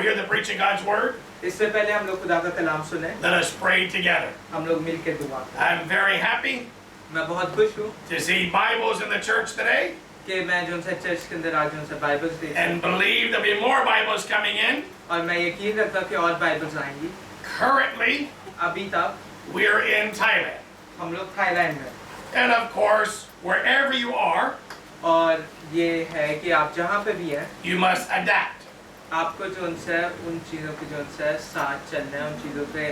hear the preaching God's word, इससे पहले हम लोग खुदा का कलाम सुने, let us pray together. हम लोग मिलकर दुआ करें। I'm very happy मैं बहुत खुश हूँ to see Bibles in the church today कि मैं जो उनसे चर्च के अंदर आज उनसे बाइबल्स देखता हूँ and believe there'll be more Bibles coming in. और मैं यकीन रखता हूँ कि और बाइबल्स आएंगी। Currently, अभी तक we're in Thailand. हम लोग थाईलैंड में, And of course, wherever you are, और ये है कि आप जहाँ पे भी हैं, you must adapt. आपको जो उनसे उन चीज़ों के जो उनसे साथ चलना है, उन चीज़ों पे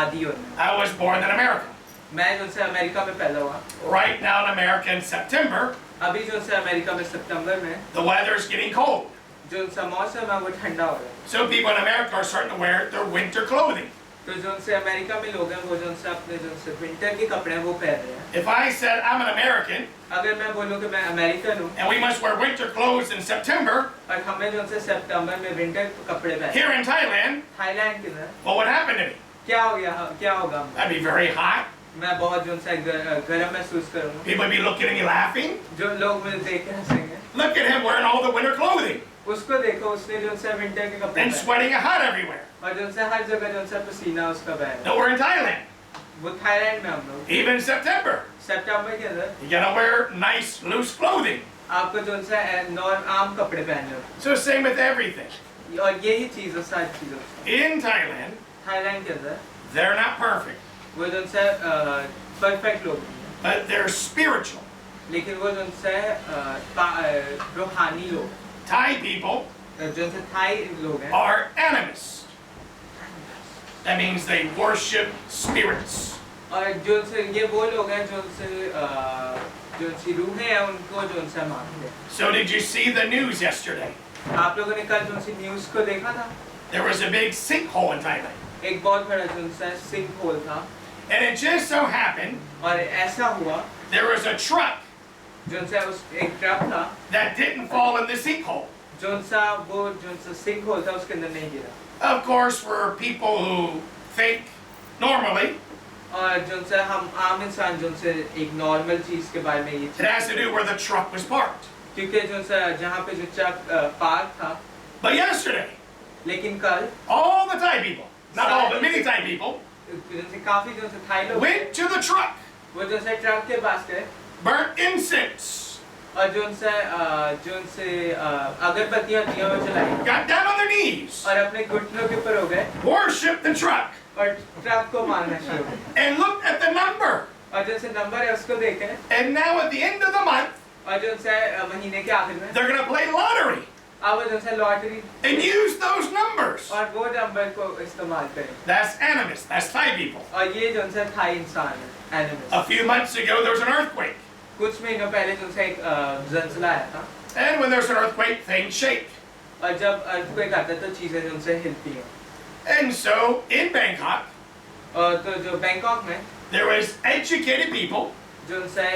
आदी होना है। I was born in America. मैं जो उनसे अमेरिका में पैदा हुआ, Right now in America in September, अभी जो उनसे अमेरिका में सितंबर में the weather's getting cold. जो उनसा मौसम है वो ठंडा हो रहा है। So people in America are starting to wear their winter clothing. तो जो उनसे अमेरिका में लोग हैं वो जो उनसे अपने जो उनसे विंटर के कपड़े हैं वो पहन रहे हैं। If I said I'm an American अगर मैं बोलूँ कि मैं अमेरिकन हूँ and we must wear winter clothes in September और हमें जो उनसे सितंबर में विंटर कपड़े पहने, here in Thailand, थाईलैंड के अंदर what would happen to me? क्या हो गया, क्या होगा? I'd be very hot. मैं बहुत जो उनसे गर्म महसूस करूँगा। People would be looking at me laughing. जो लोग मुझे देख के हंसेंगे। Look at him wearing all the winter clothing उसको देखो, उसने जो उनसे विंटर के कपड़े and पहने sweating hot everywhere. और जो उनसे हर जगह जो उनसे पसीना उसका बह रहा है। No, we're in Thailand. वो थाईलैंड में हम लोग Even in September, सितंबर के अंदर you gotta wear nice loose clothing. आपको जो उनसे आम कपड़े पहनने होते So same with everything. हैं। और यही चीज़ है सारी चीज़ों In Thailand, थाईलैंड के अंदर they're not perfect, वो जो उनसे परफेक्ट लोग नहीं हैं, but they're spiritual. लेकिन वो जो उनसे रूहानी लोग, Thai people जो उनसे थाई लोग हैं, are animists. That means they worship spirits. और जो उनसे ये वो लोग हैं जो उनसे जो उनकी रूहें हैं उनको जो उनसे मानते हैं। So did you see the news yesterday? आप लोगों ने कल जो उनकी न्यूज़ को देखा था, There was a big sinkhole in Thailand. एक बहुत बड़ा जो उनसे सिंक होल था And it just so happened और ऐसा हुआ there was a truck जो उनसे उस एक ट्रक था that didn't fall in the sinkhole. जो उनसा वो जो उनसा सिंक होल था उसके अंदर नहीं गिरा Of course, for people who think normally, और जो उनसे हम आम इंसान जो उनसे एक नॉर्मल चीज़ के बारे में ये it has to do where the truck was parked. क्योंकि जो उनसे जहाँ पे जो ट्रक पार्क था, But yesterday, लेकिन कल all the Thai people, not all, but many Thai people, जिनसे काफी जो उनसे थाई लोग went to the truck, वो जो उनसे ट्रक के पास गए burnt incense, और जो उनसे अगरबत्तियां दिया वो जलाई got down on their knees, और अपने घुटनों के ऊपर हो गए worshiped the truck, और ट्रक को मारना शुरू किया and looked at the number. और जो उनसे नंबर है उसको देखे And now at the end of the month, और जो उनसे महीने के आखिर में they're going to play lottery अब वो जो उनसे lottery and use those numbers. और वो नंबर को इस्तेमाल करें That's animists. That's Thai people. और ये जो उनसे थाई इंसान है animals. A few months ago, there was an earthquake. कुछ महीनों पहले जो उनसे एक ज़लज़ला आया था And when there's an earthquake, things shake. और जब अर्थक्वेक आता है तो चीज़ें जो उनसे हिलती हैं And so, in Bangkok, और तो जो बैंकॉक में there was educated people, जो उनसे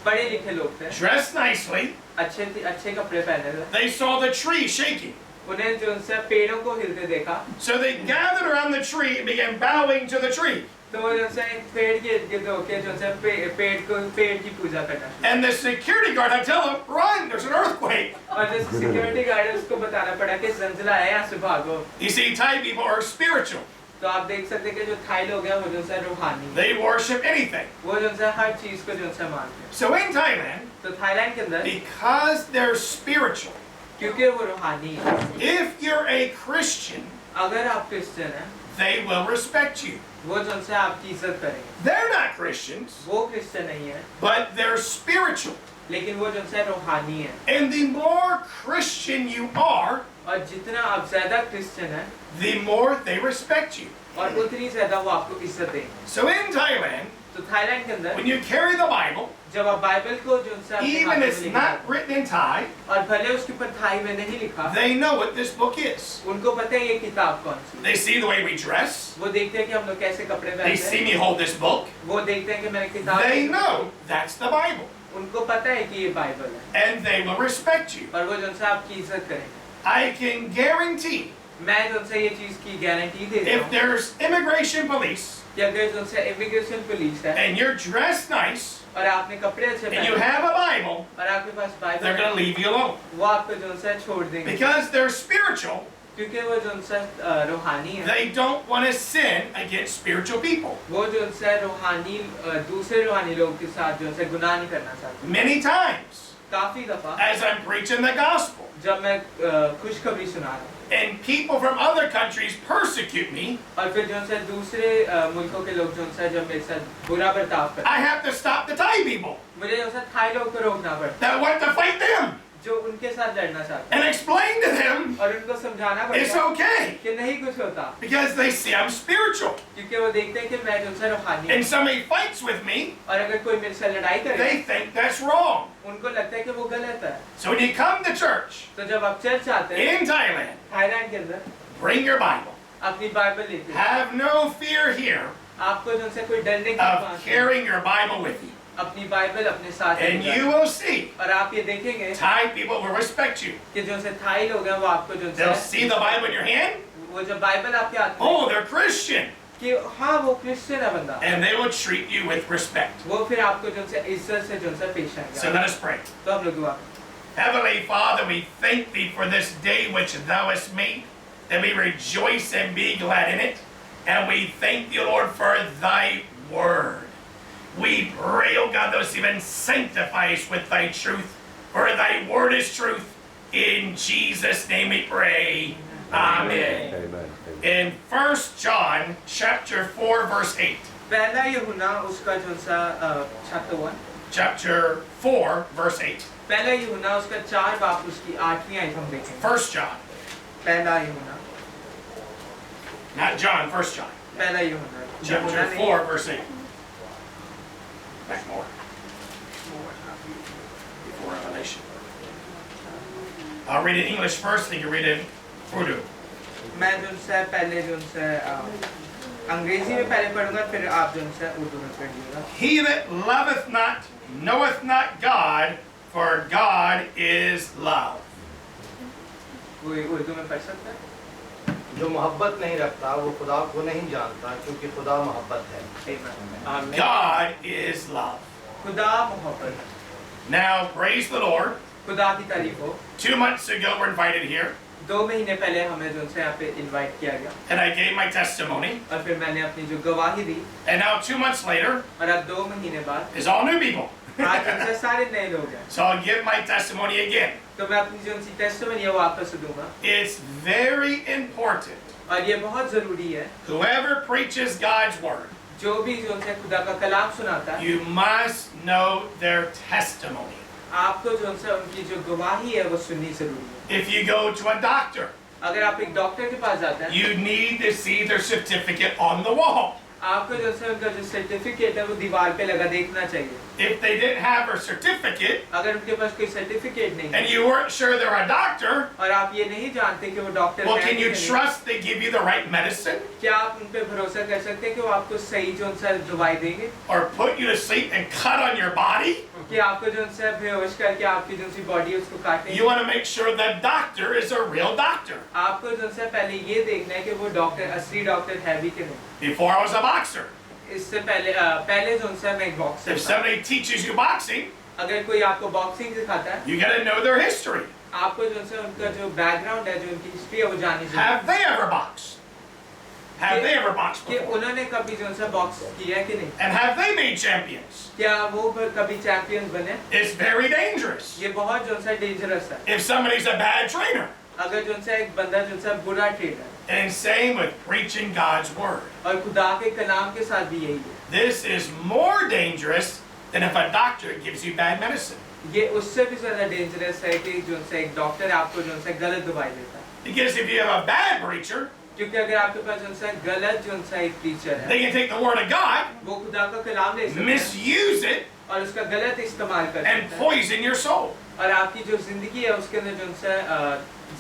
पढ़े लिखे लोग थे dressed nicely. अच्छे कपड़े पहने थे They saw the tree shaking. उन्हें जो उनसे पेड़ों को हिलते देखा So they gathered around the tree and began bowing to the tree. तो वो जो उनसे एक पेड़ के इर्द गिर्द होके जो उनसे पेड़ की पूजा करना शुरू And the security guard had to tell them, run, there's an earthquake. और जो सिक्योरिटी गार्ड है उसको बताना पड़ा कि ज़लज़ला है यहाँ से भागो। You see, Thai people are spiritual. तो आप देख सकते हैं कि जो थाई लोग हैं वो जो उनसे रूहानी They worship anything. वो जो उनसे हर चीज़ को जो उनसे मानते हैं। So in Thailand, तो थाईलैंड के अंदर because they're spiritual, क्योंकि वो रूहानी है, if you're a Christian, अगर आप क्रिश्चियन हैं they will respect you. वो जो उनसे आपकी इज्जत करेंगे। They're not Christians, वो क्रिश्चियन नहीं है but they're spiritual. लेकिन वो जो उनसे रूहानी है And the more Christian you are, और जितना आप ज़्यादा क्रिश्चियन हैं the more they respect you. और उतनी ज़्यादा वो आपको इज्जत देंगे। So in Thailand, तो थाईलैंड के अंदर when you carry the Bible, जब आप बाइबल को जो उनसे अपने even हाथों it's में लेके not जाते written in Thai, हैं, और भले उसके ऊपर थाई में नहीं लिखा, they know what this book is. उनको पता है ये किताब कौन सी है। They see the way we dress. वो देखते हैं कि हम लोग कैसे कपड़े They पहनते see हैं, me hold this book. वो देखते हैं कि मैंने किताब They know that's the Bible. उनको पता है कि ये बाइबल है And they will respect you. और वो जो उनसे आपकी इज्जत करेंगे। I can guarantee मैं जो उनसे ये चीज़ की गारंटी देता if हूँ there's immigration police कि अगर जो उनसे इमिग्रेशन पुलिस है and you're dressed nice और आपने कपड़े अच्छे and पहने you have a Bible, और आपके पास they're बाइबल going to है, leave you alone. वो आपको जो उनसे छोड़ देंगे Because they're spiritual, क्योंकि वो जो उनसे रूहानी है, They don't want to sin against spiritual people. वो जो उनसे रूहानी दूसरे रूहानी लोग के साथ जो उनसे गुनाह नहीं करना चाहते। Many times, काफी दफा as I'm preaching the gospel, जब मैं खुशखबरी सुना रहा हूँ and people from other countries persecute me, और फिर जो उनसे दूसरे मुल्कों के लोग जो उनसे जब मेरे साथ बुरा बर्ताव करते I have to stop the Thai people हैं, मुझे उनसे थाई लोग को रोकना पड़ता that want to fight them है जो उनके साथ लड़ना चाहते and explain to them हैं और उनको समझाना it's पड़ता है okay कि नहीं कुछ होता, because they see I'm spiritual. क्योंकि वो देखते हैं कि मैं जो उनसे रूहानी हूँ। And somebody fights with me, और अगर कोई मेरे से लड़ाई करे they think that's wrong. उनको लगता है कि वो गलत है। So when you come to church तो जब आप चर्च आते हैं in Thailand, थाईलैंड के अंदर, bring your Bible. अपनी बाइबल लेके Have no fear here आपको जो उनसे कोई डरने की of बात नहीं, carrying your Bible with you. अपनी बाइबल अपने साथ And लेकर you will see और आप ये देखेंगे Thai people will respect you. कि जो से थाई लोग हैं वो आपको जो They'll से see the Bible in your hand. वो जो बाइबल आपके हाथ में Oh, they're Christian. कि हाँ वो क्रिश्चियन है बंदा, And they will treat you with respect. वो फिर आपको जो से इज्जत से जो से पेश So आएगा। let us pray. तो हम लोग दुआ करें। Heavenly Father, we thank thee for this day which thou hast made, that we rejoice and be glad in it. And we thank you, Lord, for thy word. We pray, oh God, thou even sanctify us with thy truth, for thy word is truth. In Jesus' name we pray. Amen. Amen. In 1 John chapter 4, verse 8. पहला यूहन्ना उसका जो सा chapter 1, Chapter 4, verse 8. पहला यूहन्ना उसका 4 बाप उसकी 8वीं आयत हम देखेंगे। 1 John. पहला यूहन्ना, Not John, 1 John. पहला यूहन्ना, Chapter यूहन्ना नहीं 4, है। verse 8. Back more. Before Revelation. I'll read it in English first, then you read it in Urdu. मैं जो से पहले जो से अंग्रेजी में पहले पढ़ूंगा, फिर आप जो से उर्दू में पढ़िएगा। He that loveth not knoweth not God, for God is love. कोई उर्दू में पढ़ सकता है? जो मोहब्बत नहीं रखता वो खुदा को नहीं जानता, क्योंकि खुदा मोहब्बत है। आमीन। God is love. खुदा मोहब्बत है। Now, praise the Lord. खुदा की तारीफ हो। 2 months ago, we're invited here, 2 महीने पहले हमें जो से यहाँ पे इनवाइट किया गया and I gave my testimony. और फिर मैंने अपनी जो गवाही दी And now, 2 months later, और अब 2 महीने बाद is all new people. आज उनसे सारे नए लोग हैं। So I'll give my testimony again. तो मैं अपनी जो उनकी टेस्टिमनी है वो वापस दूंगा It's very important. और ये बहुत जरूरी है, Whoever preaches God's word, जो भी जो उनसे खुदा का कलाम सुनाता है you must know their testimony. आपको जो उनसे उनकी जो गवाही है वो सुननी जरूरी है। If you go to a doctor, अगर आप एक डॉक्टर के पास जाते हैं, you need to see their certificate on the wall. आपको जो से उनका जो सर्टिफिकेट है वो दीवार पे लगा देखना चाहिए। If they didn't have a certificate अगर उनके पास कोई सर्टिफिकेट नहीं and है you weren't sure they're a doctor, और आप ये नहीं जानते कि वो डॉक्टर well, है can कि you नहीं, trust they give you the right medicine क्या आप उन पे भरोसा कर सकते हैं कि वो आपको सही जो उनसे दवाई देंगे, or put you to sleep and cut on your body? कि आपको जो उनसे बेहोश करके आपकी जो उनकी बॉडी है उसको काटेंगे। You want to make sure that doctor is a real doctor. आपको जो उनसे पहले ये देखना है कि वो डॉक्टर असली डॉक्टर है भी कि नहीं। Before I was a boxer, इससे पहले पहले जो उनसे मैं एक बॉक्सर if था। somebody teaches you boxing, अगर कोई आपको बॉक्सिंग सिखाता है, you got to know their history. आपको जो उनसे उनका जो बैकग्राउंड है, जो उनकी हिस्ट्री है वो जाननी चाहिए Have they ever boxed? Have they ever boxed कि before? उन्होंने कभी जो उनसे बॉक्स किया है कि नहीं, And have they made champions? क्या वो कभी चैंपियन बने। It's very dangerous. ये बहुत जो उनसे डेंजरस है। If somebody's a bad trainer. अगर जो उनसे एक बंदा जो उनसे बुरा trainer And same with preaching God's word. और खुदा के कलाम के साथ भी यही है। This is more dangerous than if a doctor gives you bad medicine. ये उससे भी ज्यादा डेंजरस है कि जो उनसे एक डॉक्टर आपको जो उनसे गलत दवाई देता है, Because if you have a bad preacher, क्योंकि अगर आपके पास जो उनसे गलत जो उनसा एक टीचर है, they can take the word of God, वो खुदा का कलाम ले सकते हैं misuse it, और उसका गलत इस्तेमाल कर and सकते हैं poison your soul. और आपकी जो जिंदगी है उसके अंदर जो उनसे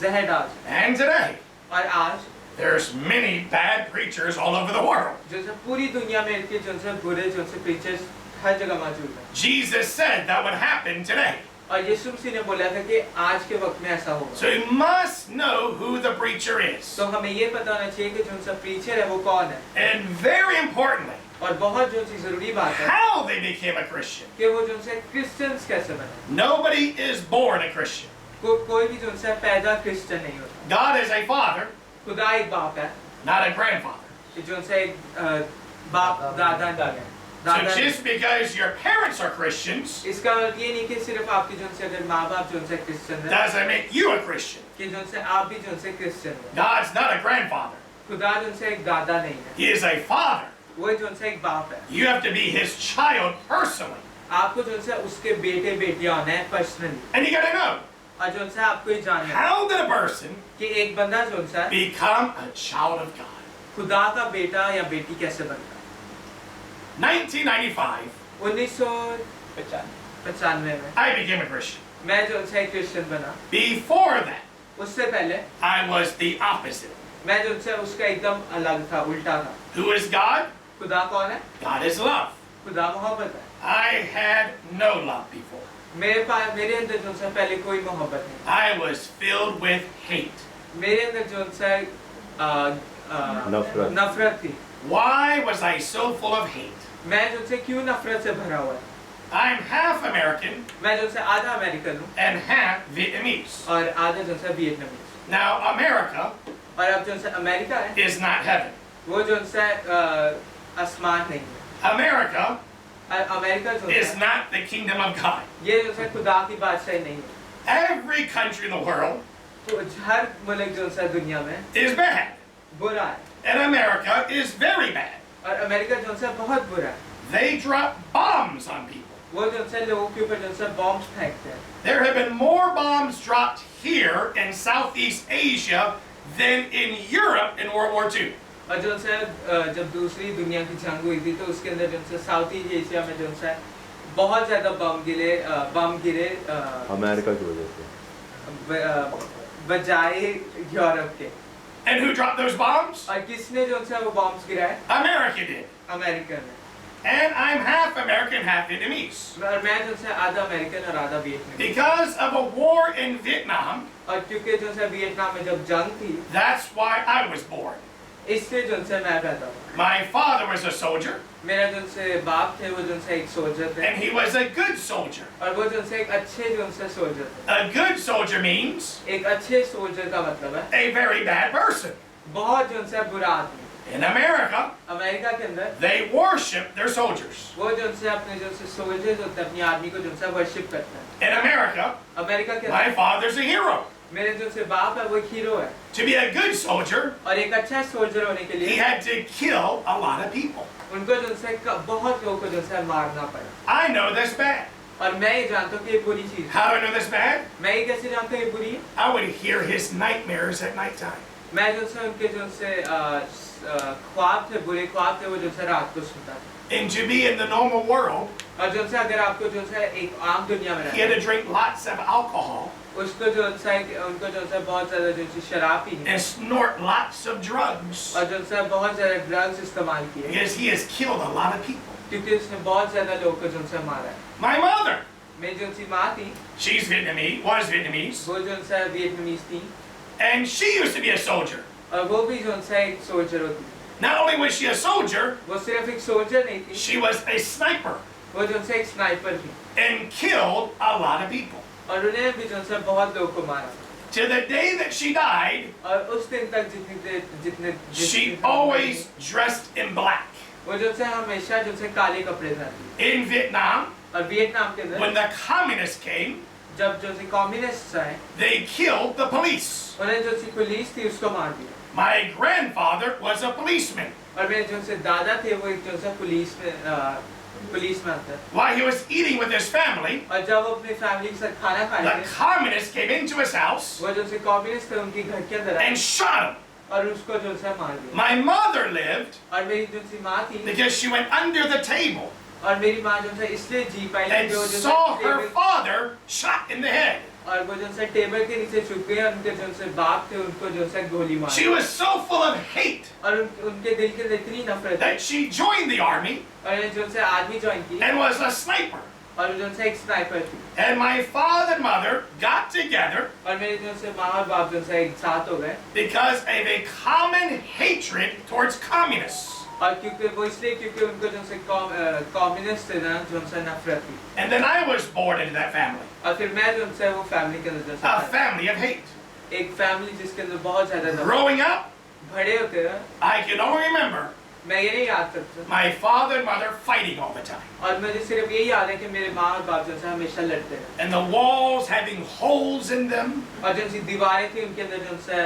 जहर डाल सकते हैं। And today, और आज there's many bad preachers all over the world. जो उनसे पूरी दुनिया में इनके जो उनसे बुरे जो उनसे प्रीचर्स हर जगह मौजूद है। Jesus said that would happen today. और यीशु मसीह ने बोला था कि आज के वक्त में ऐसा होगा। So you must know who the preacher is. तो हमें ये पता होना चाहिए कि जो उनका प्रीचर है वो कौन है, And very importantly, और बहुत जो चीज जरूरी बात है how they became a Christian. कि वो जो उनसे क्रिश्चियंस कैसे बने। Nobody is born a Christian. कोई भी जो है पैदा क्रिश्चियन नहीं होता। God is a father, खुदा एक बाप है, not a grandfather. जो है एक बाप दादा नहीं है। So just because your parents are Christians इसका अर्थ ये नहीं कि सिर्फ आपके जो है अगर माँ बाप जो है क्रिश्चियन है doesn't make you a Christian. कि जो है आप भी जो है क्रिश्चियन है। God's not a grandfather. खुदा जो है एक दादा नहीं है, He is a father. वो जो है एक बाप है। You have to be his child personally. आपको जो है उसके बेटे बेटियां होना है personally, And you gotta know, और जो है आपको ये जानना है how did a person कि एक बंदा जो है become a child of God? खुदा का बेटा या बेटी कैसे बनता है। 1995, 1995 में I became a Christian. मैं जो है क्रिश्चियन बना। Before that, उससे पहले I was the opposite. मैं जो है उसका एकदम अलग था, उल्टा था। Who is God? खुदा कौन है? God is love. खुदा मोहब्बत है। I had no love before. मेरे अंदर जो है पहले कोई मोहब्बत नहीं। I was filled with hate. मेरे अंदर जो है नफरत थी। Why was I so full of hate? मैं जो है क्यों नफरत से भरा हुआ है? I'm half American मैं जो है आधा अमेरिकन हूँ and half Vietnamese. और आधा जो है वियतनामीज। Now, America और अब जो है अमेरिका है, is not heaven. वो जो है आसमान नहीं है। America अमेरिका जो is है not the kingdom of God. ये जो है खुदा की बादशाही नहीं है। Every country in the world तो हर मुल्क जो है दुनिया में is bad. बुरा है, And America is very bad. और अमेरिका जो है बहुत बुरा है। They drop bombs on people. वो जो है लोगों के ऊपर जो है बॉम्ब फेंकते हैं। There have been more bombs dropped here in Southeast Asia than in Europe in World War II. और जो है जब दूसरी दुनिया की जंग हुई थी तो उसके अंदर जो है साउथ ईस्ट एशिया में जो है बहुत ज्यादा बम गिरे अमेरिका की वजह से बजाय यूरोप के। And who dropped those bombs? और किसने जो है वो बॉम्ब्स गिराए? America did. अमेरिका ने। And I'm half American, half Vietnamese. और मैं जो है आधा अमेरिकन और आधा वियतनामी। Because of a war in Vietnam, और क्योंकि जो है वियतनाम में जब जंग थी, that's why I was born. इससे जो है मैं पैदा हुआ। My father was a soldier, मेरा जो है बाप थे वो जो है एक सोल्जर थे, and he was a good soldier. और वो जो है एक अच्छे जो है सोल्जर थे। A good soldier means एक अच्छे सोल्जर का मतलब है a very bad person. बहुत जो है बुरा आदमी। In America, अमेरिका के अंदर they worship their soldiers. वो जो है अपने जो है सोल्जर्स होते हैं अपनी आर्मी को जो है वर्शिप करते हैं। In America, अमेरिका के my अंदर father's a hero. मेरे जो है बाप है वो एक हीरो है, To be a good soldier, और एक अच्छा सोल्जर होने के he लिए had to kill a lot of people. उनको जो है बहुत लोगों को जो है मारना पड़ा। I know this bad. और मैं ये जानता हूँ कि ये बुरी चीज है। How do I know this bad? मैं ये कैसे जानता हूँ ये बुरी है? I would hear his nightmares at nighttime. मैं जो है उनके जो है ख्वाब थे, बुरे ख्वाब थे, वो जो है रात को सुनता था। And to be in the normal world, और जो है अगर आपको जो है एक आम दुनिया में he had रहना to drink lots of alcohol है, उसको जो है उनको जो है बहुत ज्यादा जो है शराब पीनी and snort lots of drugs और जो है बहुत ज्यादा ड्रग्स इस्तेमाल किए, because he has killed a lot of people. क्योंकि उसने बहुत ज्यादा लोगों को जो है मारा है। My mother, मेरी जो सी माँ थी she's Vietnamese, was Vietnamese, वो जो है वियतनामीज थी, and she used to be a soldier. और वो भी जो है एक सोल्जर होती थी। Not only was she a soldier, वो सिर्फ एक सोल्जर नहीं थी, she was a sniper वो जो है एक स्नाइपर थी, and killed a lot of people. और उन्हें भी जो है बहुत लोगों को मारा। To the day that she died, और उस दिन तक जितने she always dressed in black. वो जो है हमेशा जो है काले कपड़े पहनती। In Vietnam, और वियतनाम के अंदर when the communists came, जब जो है कम्युनिस्ट आए, they killed the police. उन्हें जो सी पुलिस थी उसको मार दिया। My grandfather was a policeman. और मेरे जो से दादा थे वो एक जो है पुलिस में थे। While he was eating with his family, और जब वो अपनी फैमिली के साथ खाना खा the रहे थे, communists came into his house वो जो से कम्युनिस्ट थे उनके घर के अंदर आए and shot him. और उसको जो है मार दिया। My mother lived और मेरी जो सी माँ थी, because she went under the table और मेरी माँ जो है इसलिए जी पाई and कि वो जो saw है her table, father shot in the head. और वो जो है टेबल के नीचे छुप गए और उनके जो है बाप थे उनको जो है गोली मारी। She was so full of hate और उनके दिल के अंदर इतनी नफरत that she joined the army और जो है आर्मी ज्वाइन की and was a sniper. और जो है एक स्नाइपर थी। And my father and mother got together और मेरे जो है माँ और बाप जो है एक साथ हो गए because of a common hatred towards communists. और क्योंकि वो इसलिए क्योंकि उनको जो से कम्युनिस्ट थे ना जो से नफरत थी। And then I was born into that family. और फिर मैं जो से वो फैमिली के अंदर A family of hate. एक फैमिली जिसके अंदर बहुत ज्यादा नफरत Growing up, बड़े होते हैं। I can only remember मैं ये नहीं याद करता my father and mother fighting all the time. और मुझे सिर्फ यही याद है कि मेरे माँ और बाप जो से हमेशा लड़ते हैं And the walls having holes in them और जो सी दीवारें थी उनके अंदर जो से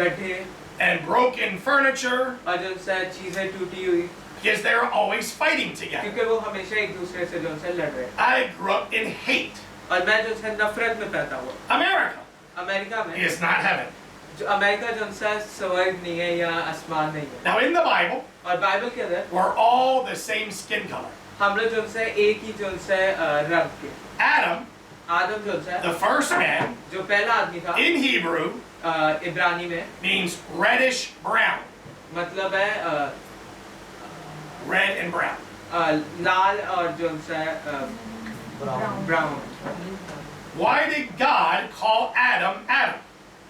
गड्ढे and broken furniture और जो से चीजें टूटी हुई because they were always fighting together. क्योंकि वो हमेशा एक दूसरे से जो से लड़ रहे हैं I grew up in hate. और मैं जो से नफरत में पैदा हुआ America अमेरिका में is not heaven. जो अमेरिका जो सा स्वर्ग नहीं है या आसमान नहीं है Now in the Bible, और बाइबल के अंदर we're all the same skin color. हम लोग जो से एक ही जो से रंग के Adam, आदम जो से the first man, जो पहला आदमी था in Hebrew इब्रानी में means reddish brown. मतलब है Red and brown. लाल और जो से brown Why did God call Adam Adam?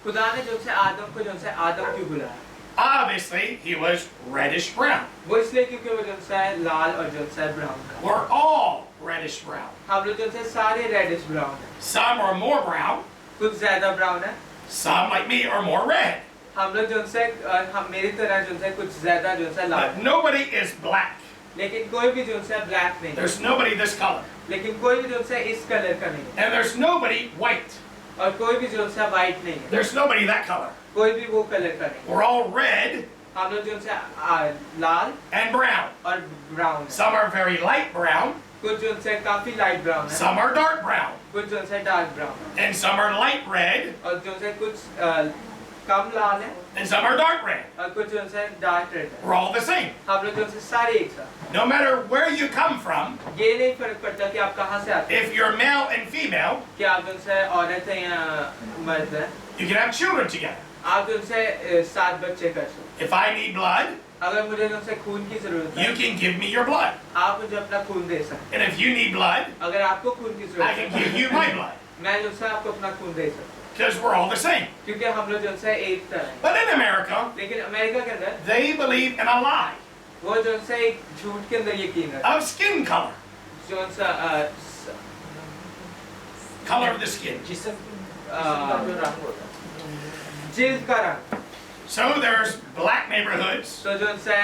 खुदा ने जो से आदम को जो से आदम क्यों बुलाया Obviously, he was reddish brown. वो इसलिए क्योंकि वो जो से लाल और जो से ब्राउन था We're all reddish brown. हम लोग जो से सारे रेडिश ब्राउन है Some are more brown. कुछ ज्यादा ब्राउन है Some, like me, are more red. हम लोग जो से हम मेरी तरह जो से कुछ ज्यादा जो से लाल But nobody is black. लेकिन कोई भी जो से ब्लैक नहीं है There's nobody this color. लेकिन कोई भी जो से इस कलर का नहीं है And there's nobody white. और कोई भी जो से वाइट नहीं है There's nobody that color. कोई भी वो कलर का नहीं We're all red हम लोग जो से लाल and brown. और ब्राउन है Some are very light brown. कुछ जो से काफी लाइट ब्राउन है Some are dark brown. कुछ जो से डार्क ब्राउन है And some are light red. और जो से कुछ कम लाल है And some are dark red. और कुछ जो से डार्क रेड है We're all the same. हम लोग जो से सारे एक साथ No matter where you come from, ये नहीं फर्क पड़ता कि आप कहाँ से आते हैं if you're male and female, कि आप जो से औरत हैं या मर्द हैं you can have children together. आप जो से 7 बच्चे कर सकते If I need blood, अगर मुझे जो से खून की जरूरत है you can give me your blood. आप मुझे अपना खून दे सकते And if you need blood, हैं अगर आपको खून की I जरूरत can है give you my blood. मैं जो से आपको अपना खून दे सकता हूँ Because we're all the same. क्योंकि हम लोग जो से एक तरह हैं But in America, लेकिन अमेरिका के अंदर they believe in a lie वो जो से एक झूठ के अंदर यकीन है of skin color. जो सा Color of the skin. जिल्द का रंग So there's black neighborhoods, तो जो से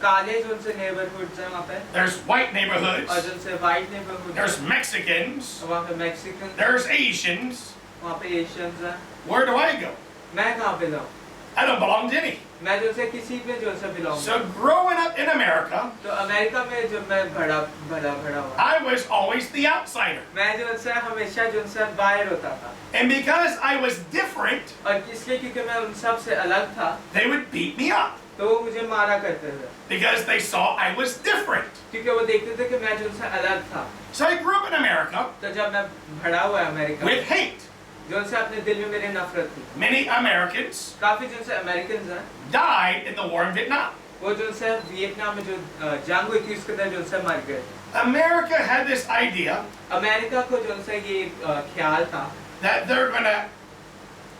काले जो से नेबरहुड्स हैं वहाँ पे there's white और neighborhoods, जो से वाइट नेबरहुड there's Mexicans, वहाँ पे मैक्सिकन there's Asians. वहाँ पे एशियंस हैं Where do I go? मैं कहाँ पे जाऊँ I don't belong to any. मैं जो से किसी पे जो से belong So growing up in America, तो अमेरिका में जब मैं बड़ा हुआ I was always the outsider. मैं जो से हमेशा जो से बाहर होता था And because I was different, और इसलिए क्योंकि मैं उन सब से अलग था they would beat me up तो वो मुझे मारा करते थे because they saw I was different. क्योंकि वो देखते थे कि मैं जो से अलग था So I grew up in America तो जब मैं बड़ा हुआ अमेरिका with hate. जो से अपने दिल में मेरे नफरत थी Many Americans काफी जो से अमेरिकन हैं died in the war in Vietnam. वो जो से वियतनाम में जो जंग हुई थी उसके अंदर जो से मर गए America had this idea America को जो से ये ख्याल था that they're gonna,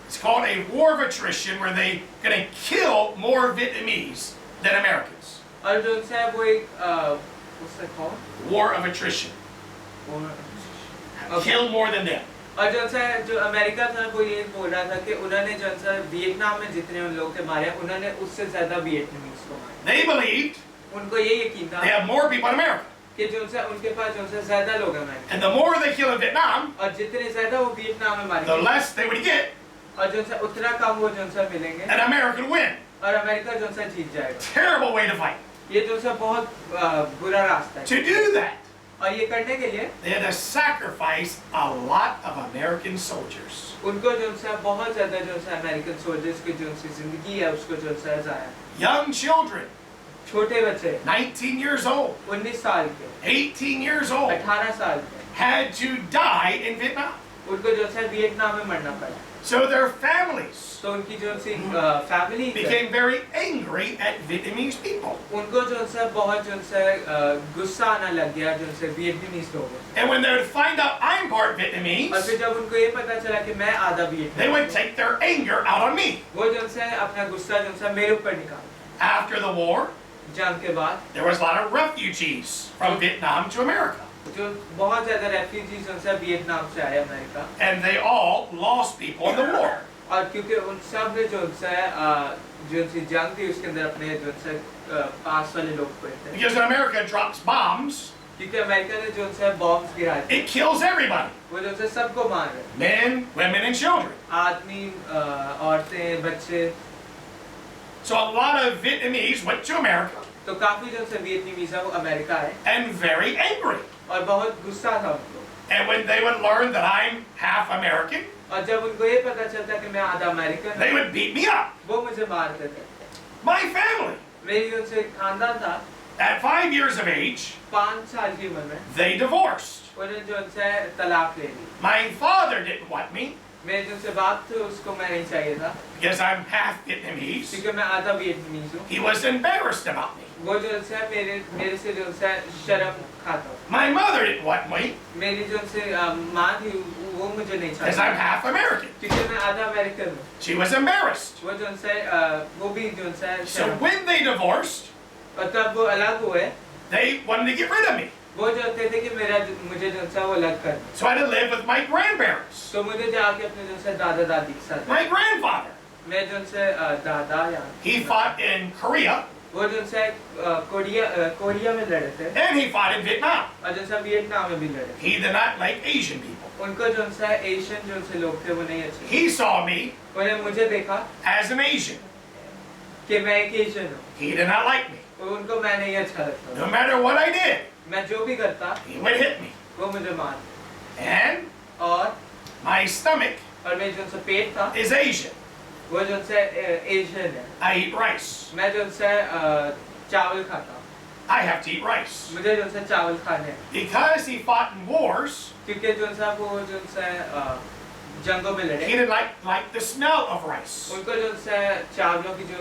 it's called a war of attrition, where they're gonna kill more Vietnamese than Americans. और जो से वो एक उससे कौन War of attrition. Okay. Kill more than them. और जो से जो अमेरिका था वो ये बोल रहा था कि उन्होंने जो से वियतनाम में जितने उन लोग थे मारे उन्होंने उससे ज्यादा वियतनामीज को मारा They believed उनको ये यकीन था they have more people in America. कि जो से उनके पास जो से ज्यादा लोग हैं America And the more they kill in Vietnam, और जितने ज्यादा वो वियतनाम में the मारेंगे less they would get, और जो से उतना कम वो जो से मिलेंगे and America would win. और अमेरिका जो से जीत जाएगा Terrible way to fight. ये जो से बहुत बुरा रास्ता है To do that, और ये करने के लिए they had to sacrifice a lot of American soldiers. उनको जो से बहुत ज्यादा जो से अमेरिकन सोल्जर्स की जो सी जिंदगी है उसको जो से जाया Young children, छोटे बच्चे 19 years old, 19 साल के 18 years old, 18 साल के had to die in Vietnam. उनको जो है वियतनाम में मरना पड़ा So their families तो उनकी जो सी family became very angry at Vietnamese people. उनको जो है बहुत जो है गुस्सा आना लग गया जो है वियतनामीज लोगों And when they would find out I'm part और Vietnamese, फिर जब उनको ये पता चला कि मैं आधा they वियतनामी would take their anger out on me. वो जो है अपना गुस्सा जो है मेरे ऊपर निकाल After the war, जंग के बाद there was a lot of refugees from Vietnam to America. जो बहुत ज्यादा रेफ्यूजीज उनसे वियतनाम से आए America, And they all lost people in the war. और क्योंकि उन सब ने जो उनसे जंग थी उसके अंदर अपने जो उनसे पास वाले लोग हुए थे, Because when America drops bombs, क्योंकि अमेरिका ने जो उनसे बॉम्ब गिराए थे it kills everybody. वो जो उनसे सबको मार रहे, Men, women, and children. आदमी, औरतें, बच्चे। So a lot of Vietnamese went to America तो काफी जो उनसे वियतनामीज है वो अमेरिका है and very angry. और बहुत गुस्सा था उनको, And when they would learn that I'm half American, और जब उनको ये पता चलता कि मैं आधा अमेरिकन they हूँ, would beat me up. वो मुझे मारते थे। My family, मेरी उनसे एक खानदान था, at 5 years of age, 5 साल की उम्र में they divorced. उन्होंने जो उनसे तलाक ले ली। My father didn't want me मेरे जो उनसे बाप थे उसको मैं नहीं चाहिए था, because I'm half Vietnamese. क्योंकि मैं आधा वियतनामीज हूँ। He was embarrassed about me. वो जो उनसे मेरे से जो उनसे शर्म खाता, My mother didn't want me मेरी जो उनसे माँ थी वो मुझे नहीं because I'm चाहिए, half American. क्योंकि मैं आधा अमेरिकन हूँ। She was embarrassed. वो जो उनसे वो भी जो उनसे So शर्म, when they divorced, और तब वो अलग हुए, they wanted to get rid of me. वो जो कहते थे कि मुझे जो उनसे वो अलग कर, So I had to live with my grandparents. तो मुझे जाके अपने जो उनसे दादा दादी के साथ, My grandfather, मैं जो उनसे दादा या he fought in Korea वो जो उनसे कोरिया में लड़े थे and he fought in Vietnam. और जो उनसे वियतनाम में भी लड़े। He did not like Asian people. उनको जो उनसे एशियन जो उनसे लोग थे वो नहीं अच्छे, He saw me उन्हें मुझे देखा as an Asian. कि मैं एक एशियन हूँ, He did not like me. उनको मैं नहीं अच्छा लगता, No matter what I did, मैं जो भी करता he would hit me. वो मुझे मार, And और my stomach मेरे जो उनसे पेट था is Asian. वो जो उनसे एशियन है, I eat rice. मैं जो उनसे चावल खाता, I have to eat rice. मुझे जो उनसे चावल खाने हैं, Because he fought in wars, क्योंकि जो उनसे वो जो उनसे जंगों में he लड़े, didn't like the smell of rice. उनको जो उनसे चावलों की जो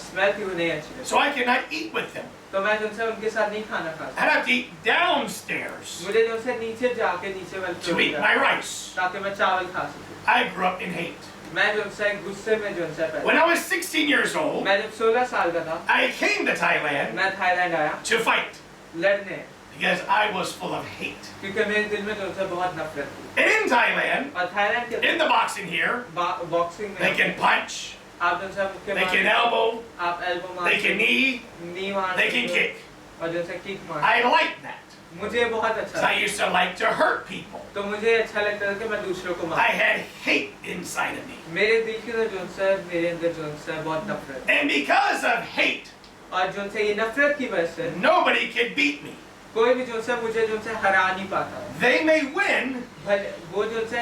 स्मेल थी वो नहीं अच्छी लगी, So I could not eat with them. तो मैं जो उनसे उनके साथ नहीं खाना खाता, I'd have to eat downstairs मुझे जो उनसे नीचे जाके नीचे वाले to फ्लोर eat पे my rice. ताकि मैं चावल खा सकूं। I grew up in hate. मैं जो उनसे गुस्से में जो उनसे When पैदा, I was 16 years old, मैं जब 16 साल का था I came to Thailand मैं थाईलैंड आया to fight लड़ने, because I was full of hate. क्योंकि मेरे दिल में जो उनसे बहुत नफरत थी। And in Thailand, और थाईलैंड के in the boxing here, boxing they में can punch, आप जो उनसे मुक्के they can मार, elbow, आप एल्बो मार, they can knee, नी मार, they can kick. और जो उनसे किक मार, I like that. मुझे बहुत अच्छा 'Cause I लगा। used to like to hurt people. तो मुझे अच्छा लगता था कि मैं दूसरों को I मार, had hate inside of me. मेरे दिल के अंदर जो उनसे मेरे अंदर जो उनसे बहुत नफरत, And because of hate, और जो उनसे ये नफरत की वजह से nobody could beat me. कोई भी जो उनसे मुझे जो उनसे हरा नहीं पाता, They may win, भले वो जो उनसे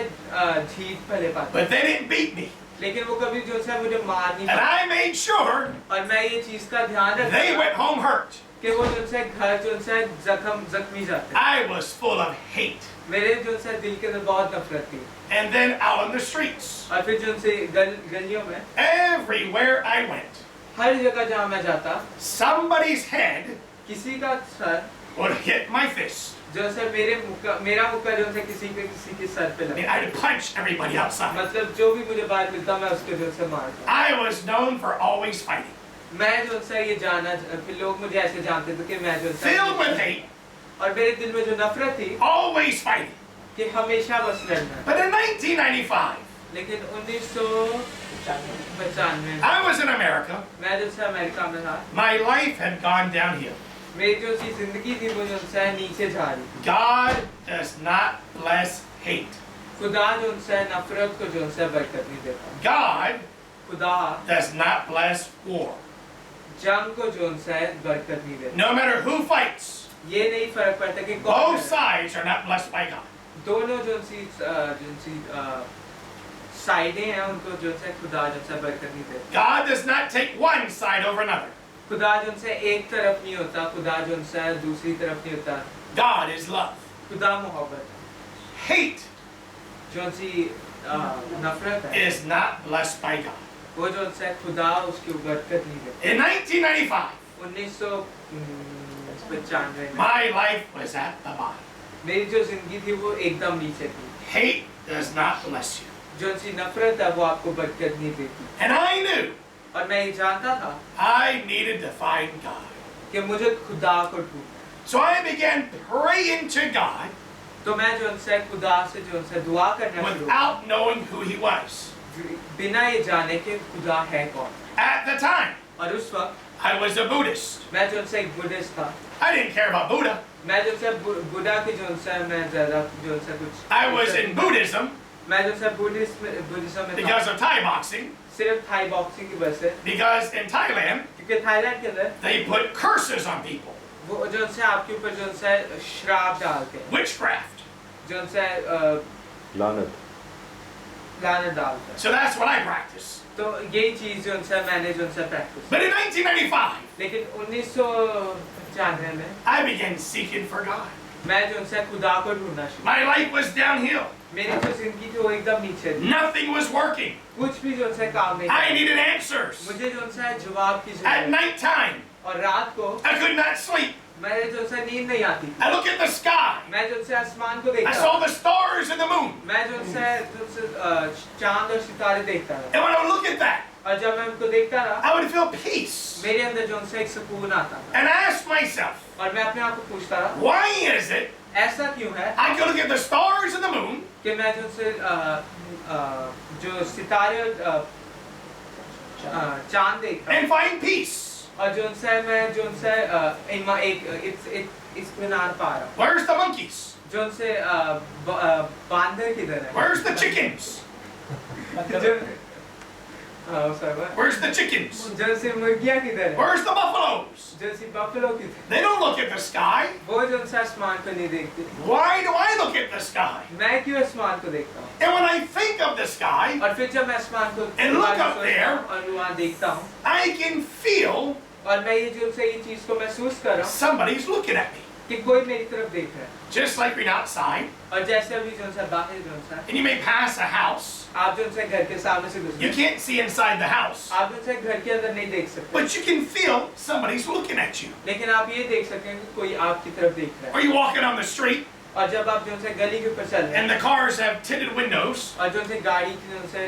जीत भले पाता, but they didn't beat me. लेकिन वो कभी जो उनसे मुझे मार नहीं And पाता। I made sure और मैं ये चीज का ध्यान they रखता went home hurt. कि वो जो उनसे घर जो उनसे जख्मी जाते, I was full of hate. मेरे जो उनसे दिल के अंदर बहुत नफरत थी। And then out on the streets, और फिर जो उनसे गलियों में everywhere I went, हर जगह जहाँ मैं जाता, somebody's head किसी का sir would hit my fist. जो से मेरा मुक्का जो से किसी के सर पे I mean, लगा, I'd punch everybody outside. मतलब जो भी मुझे बाहर मिलता मैं उसको जो से मारता। I was known for always fighting. मैं जो से ये जाना, फिर लोग मुझे ऐसे जानते थे कि मैं जो Filled with hate, और मेरे दिल में जो नफरत थी always fighting. कि हमेशा बस लड़ना। But in 1995, लेकिन 1995 में I was in America. मैं जो से अमेरिका में था, My life had gone downhill. मेरी जो सी जिंदगी थी वो जो से नीचे जा रही। God does not bless hate. खुदा जो उनसे नफरत को जो उनसे बरकत नहीं देता। God खुदा does not bless war. जंग को जो उनसे बरकत नहीं देता। No matter who fights, ये नहीं फर्क पड़ता कि कौन both है। sides are not blessed by God. दोनों जो सी साइडें हैं उनको जो से खुदा जो से बरकत नहीं देता। God does not take one side over another. खुदा जो उनसे एक तरफ नहीं होता, खुदा जो उनसे दूसरी तरफ नहीं होता। God is love. खुदा मोहब्बत है। Hate जो उनसी नफरत है is not blessed by God. वो जो उनसे खुदा उसकी बरकत नहीं देता। In 1995, 1995 में my life was at the bottom. मेरी जो जिंदगी थी वो एकदम नीचे थी। Hate does not bless you. जो उनसी नफरत है वो आपको बरकत नहीं देती। And I knew और मैं ये जानता था I needed to find God. कि मुझे खुदा को ढूंढना है। So I began praying to God तो मैं जो उनसे खुदा से जो उनसे दुआ करना शुरू without knowing who He was. बिना ये जाने कि खुदा है कौन। At the time, और उस वक्त I was a Buddhist. मैं जो उनसे एक बुद्धिस्ट था। I didn't care about Buddha. मैं जो उनसे बुद्धा की जो उनसे मैं ज़्यादा जो उनसे कुछ I was in Buddhism मैं जो उनसे बुद्धिज्म में था because of Thai boxing, सिर्फ थाई बॉक्सिंग की वजह से, because in Thailand, क्योंकि थाईलैंड के अंदर they put curses on people. वो जो उनसे आपके ऊपर जो उनसे श्राप डालते हैं, Witchcraft. जो उनसे लानत। लानत डालते हैं। So that's what I practice. तो यही चीज़ जो उनसे मैंने जो उनसे प्रैक्टिस। But in 1995, लेकिन 1995 में I began seeking for God. मैं जो उनसे खुदा को ढूंढना शुरू। My life was downhill. मेरी जो जिंदगी थी वो एकदम नीचे थी। Nothing was working. कुछ भी जो उनसे काम नहीं I था। needed answers. मुझे जो उनसे जवाब की At जरूरत। nighttime, और रात को I could not sleep. मैं जो उनसे नींद नहीं आती थी। I look at the sky. मैं जो उनसे आसमान को I देखता। saw the stars and the moon. मैं जो उनसे चांद और सितारे देखता था। And when I would look at that, और जब मैं उनको देखता था, I would feel peace. मेरे अंदर जो उनसे एक सुकून आता था। And I asked myself, और मैं अपने आप को पूछता था, why is it ऐसा क्यों है I could look at the stars and the moon कि मैं जो उनसे जो सितारे और चांद देखता हूँ and find peace? और जो उनसे मैं जो उनसे एक इत्मीनान पा रहा हूँ। Where's the monkeys? जो उनसे बांदर किधर है? Where's the chickens? Where's the chickens? जो उनसे मुर्गियाँ किधर है? Where's the buffaloes? जो उनसे बफलो किधर? They don't look at the sky. वो जो उनसे आसमान को नहीं देखते। Why do I look at the sky? मैं क्यों आसमान को देखता हूँ? And when I think of the sky, और फिर जब मैं आसमान को And look up सोचता there. हूँ और वहाँ देखता हूँ I can feel और मैं ये जो उनसे ये चीज को महसूस कर रहा हूँ somebody's looking at me. कि कोई मेरी तरफ देख रहा है। Just like we're outside, और जैसे अभी जो उनसे बाहर जो उनसे and you may pass a house. आप जो उनसे घर के सामने से You गुजरे can't see inside the house, आप जो उनसे घर के अंदर नहीं देख सकते but you can feel somebody's looking at you. लेकिन आप ये देख सकते हैं कि कोई आपकी तरफ देख रहा Or है। you walking on the street, और जब आप जो उनसे गली के ऊपर चल रहे and हैं the cars have tinted windows. और जो उनसे गाड़ी की जो उनसे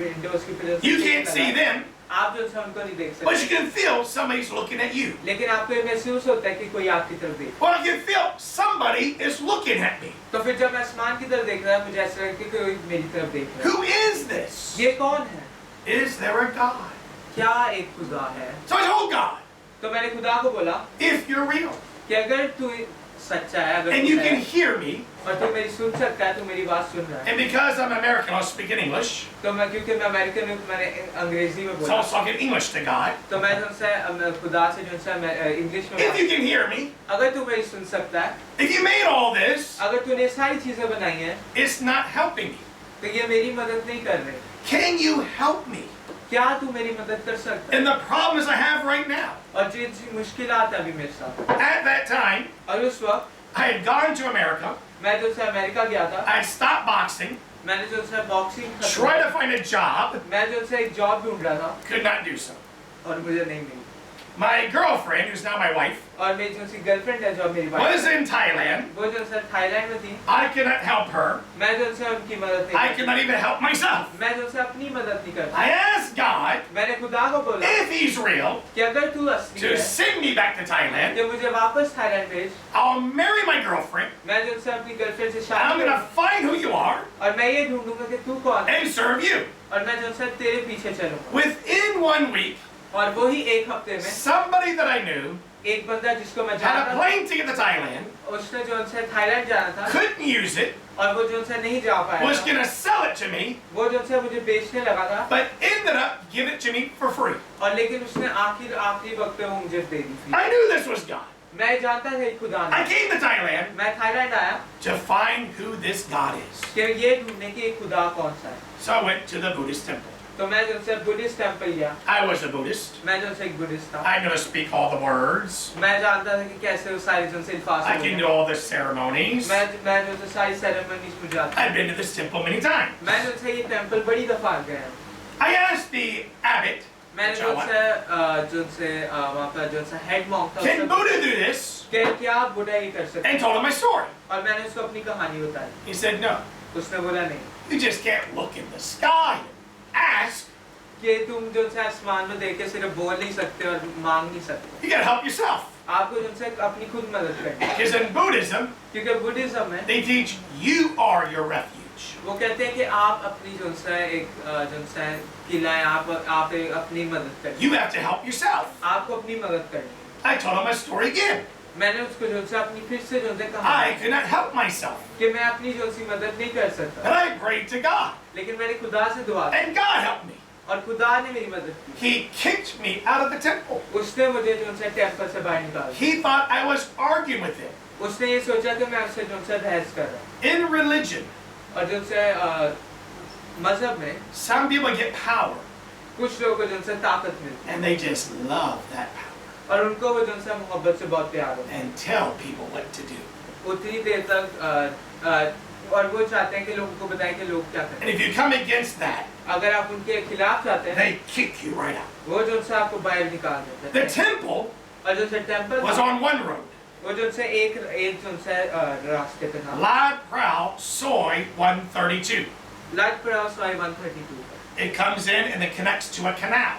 विंडोज के ऊपर You can't see them, आप जो उनसे उनको नहीं देख but you सकते can feel somebody's looking at you. लेकिन आपको ये महसूस होता है कि कोई आपकी तरफ देख Well, I can feel somebody is looking at me. तो फिर जब मैं आसमान की तरफ देख रहा है मुझे ऐसा लगता है कि कोई मेरी तरफ देख रहा Who is this? है। ये कौन है? Is there a God? क्या एक खुदा है? So I told God, तो मैंने खुदा को बोला if you're real, कि अगर तू सच्चा है अगर and तू you है can hear me, और तू मेरी सुन सकता है तू मेरी बात सुन रहा है and because I'm American, I'll speak in English. तो मैं क्योंकि मैं अमेरिकन हूँ मैंने अंग्रेजी में So बोला I'll talk in English to God. तो मैं तुमसे खुदा से जो उनसे इंग्लिश में If you बात can hear me, अगर तू मेरी सुन सकता है if you made all this, अगर तूने सारी चीजें बनाई हैं it's not helping me. तो ये मेरी मदद नहीं कर रही Can you help me क्या तू मेरी मदद कर सकता है in the problems I have right now? और जो मुश्किलात है अभी मेरे साथ At that time, और उस वक्त I had gone to America. मैं जो से अमेरिका गया था I stopped boxing, मैंने जो से boxing tried to find a job, मैं जो से एक जॉब ढूंढ रहा था could not do so. और मुझे नहीं मिली My girlfriend, who's now my wife, और मेरी जो सी गर्लफ्रेंड है जो अब मेरी was वाइफ in Thailand. वो जो से थाईलैंड में थी I could not help her. मैं जो से उनकी मदद I नहीं could not even help myself. मैं जो से अपनी मदद नहीं करता I asked God मैंने खुदा को बोला if He's real कि अगर तू असली to है send me back to Thailand. कि मुझे वापस थाईलैंड भेज I'll marry my girlfriend. मैं जो से अपनी गर्लफ्रेंड से I'm शादी gonna करूं find who you are और मैं ये ढूंढूंगा कि तू कौन है and serve you. और मैं जो से तेरे पीछे चलूंगा Within 1 week, और वो ही एक हफ्ते में somebody that I knew एक बंदा जिसको मैं had जानता a था plane ticket to Thailand, उसने जो उनसे थाईलैंड जाना था couldn't use it, और वो जो उनसे नहीं जा पाया was था gonna sell it to me, वो जो उनसे मुझे बेचने लगा था but ended up giving it to me for free. और लेकिन उसने आखिरी वक्त में वो मुझे दे दी थी I knew this was God. मैं जानता था खुदा I ने came to Thailand मैं थाईलैंड आया to find who this God is. कि ये ढूंढने की एक खुदा कौन सा है So I went to the Buddhist temple. तो मैं जो उनसे बुद्धिस्ट टेम्पल गया I was a Buddhist. मैं जो उनसे एक बुद्धिस्ट था I knew to speak all the words. मैं जानता था कि कैसे वो सारी जो उनसे अल्फाज I can do all the ceremonies. मैं जो उनसे सारी सेरेमनीज में जाता I've been to this temple many times. मैं जो उनसे ये टेम्पल बड़ी दफा गया I asked the abbot, मैंने जो उनसे वहाँ पर जो उनसे हेड मॉन्क था can Buddha do this? कि क्या बुढ़ा ये कर सकते And told him my story. और मैंने उसको अपनी कहानी बताई He said, no, उसने बोला नहीं you just can't look in the sky and ask कि तुम जो है आसमान में देख के सिर्फ बोल नहीं सकते और मांग नहीं सकते, You gotta help yourself. आपको जो है अपनी खुद मदद करनी है। Because in Buddhism, क्योंकि बुद्धिज्म में they teach you are your refuge. वो कहते हैं कि आप अपनी जो है एक जो है किला है, आप अपनी मदद करें, You have to help yourself. आपको अपनी मदद करनी है। I told him a story again. मैंने उसको जो है अपनी फिर से जो है कहा I could not help myself. कि मैं अपनी जो सी मदद नहीं कर सकता, And I prayed to God. लेकिन मैंने खुदा से दुआ की And God helped me. और खुदा ने मेरी मदद की। He kicked me out of the temple. उसने मुझे जो है टेम्पल से बाहर निकाल दिया। He thought I was arguing with him. उसने ये सोचा कि मैं उससे जो है बहस कर रहा हूँ। In religion, और जो है मजहब में some people get power कुछ लोगों को जो है ताकत मिलती है and they just love that power और उनको वो जो है मोहब्बत से बहुत प्यार होता है। and tell people what to do. उतनी देर तक और वो चाहते हैं कि लोगों को बताएं कि लोग क्या And करें। if you come against that, अगर आप उनके खिलाफ चाहते हैं, they kick you right out. वो जो है आपको बाहर निकाल देते The हैं। temple और जो है temple was on one road. वो जो है एक जो है रास्ते पे था। La Prowl Soy 132. लाइट प्राउस 132 पर। It comes in and it connects to a canal.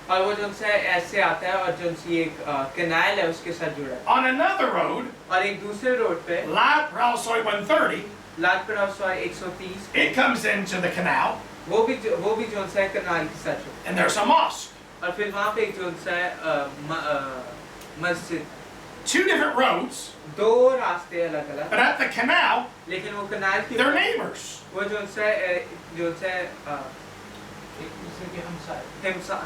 और वो जो है ऐसे आता है और जो है एक कैनाल है उसके साथ जुड़ा है। On another road, और एक दूसरे रोड पे La Prowl Soy 130, light प्राउस 130 it comes into the canal वो भी जो है कैनाल के साथ जुड़ा and there's a mosque. है। और फिर वहाँ पे एक जो है मस्जिद, Two different roads, दो रास्ते अलग अलग, but at the canal, लेकिन वो कैनाल की they're neighbors. वो जो है एक दूसरे के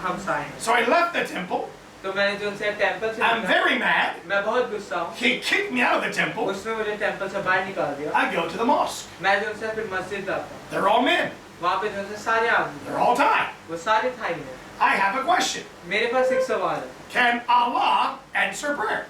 हमसाए हैं। So I left the temple. तो मैंने जो है टेम्पल से I'm निकला, very mad. मैं बहुत गुस्सा हूँ। He kicked me out of the temple. उसने मुझे टेम्पल से बाहर निकाल दिया। I go to the mosque. मैं जो है फिर मस्जिद जाता हूँ, They're all men. वहाँ पे जो है सारे आदमी They're all Thai. वो सारे थाई हैं। I have a question. मेरे पास एक सवाल है, Can Allah answer prayer?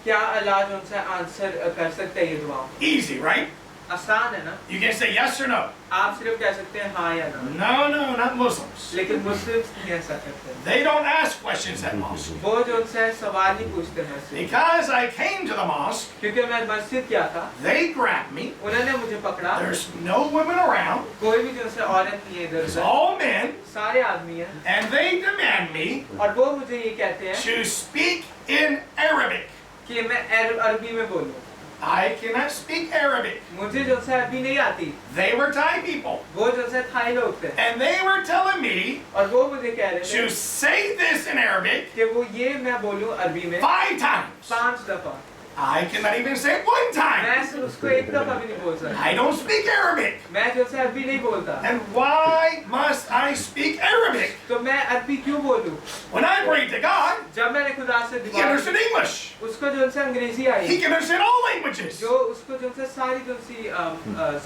क्या अल्लाह जो है आंसर कर सकता है ये दुआ? Easy, right? आसान है ना? You can say yes or no. आप सिर्फ कह सकते हैं हाँ या ना, No, not Muslims. लेकिन मुस्लिम्स नहीं ऐसा करते। They don't ask questions at mosque. वो जो है सवाल नहीं पूछते मस्जिद, Because I came to the mosque, क्योंकि मैं मस्जिद गया था, they grabbed me. उन्होंने मुझे पकड़ा, There's no women around. कोई भी जो है औरत नहीं है इधर It's उधर, all men. सारे आदमी हैं, And they demand me और वो मुझे ये कहते हैं to speak in Arabic. कि मैं अरबी में बोलूं। I cannot speak Arabic. मुझे जो है अरबी नहीं आती, They were Thai people. वो जो है थाई लोग थे, And they were telling me और वो मुझे कह रहे थे to say this in Arabic कि वो ये मैं बोलूं अरबी में 5 times. 5 दफा। I cannot even say it 1 time. मैं सिर्फ उसको एक दफा भी नहीं बोल सकता, I don't speak Arabic. मैं जो है अरबी नहीं बोलता, And why must I speak Arabic? तो मैं अरबी क्यों बोलूं? When I prayed to God, जब मैंने खुदा से He दुआ understood English. की, उसको जो है अंग्रेजी आई, He can understand all languages. जो उसको जो है सारी जो सी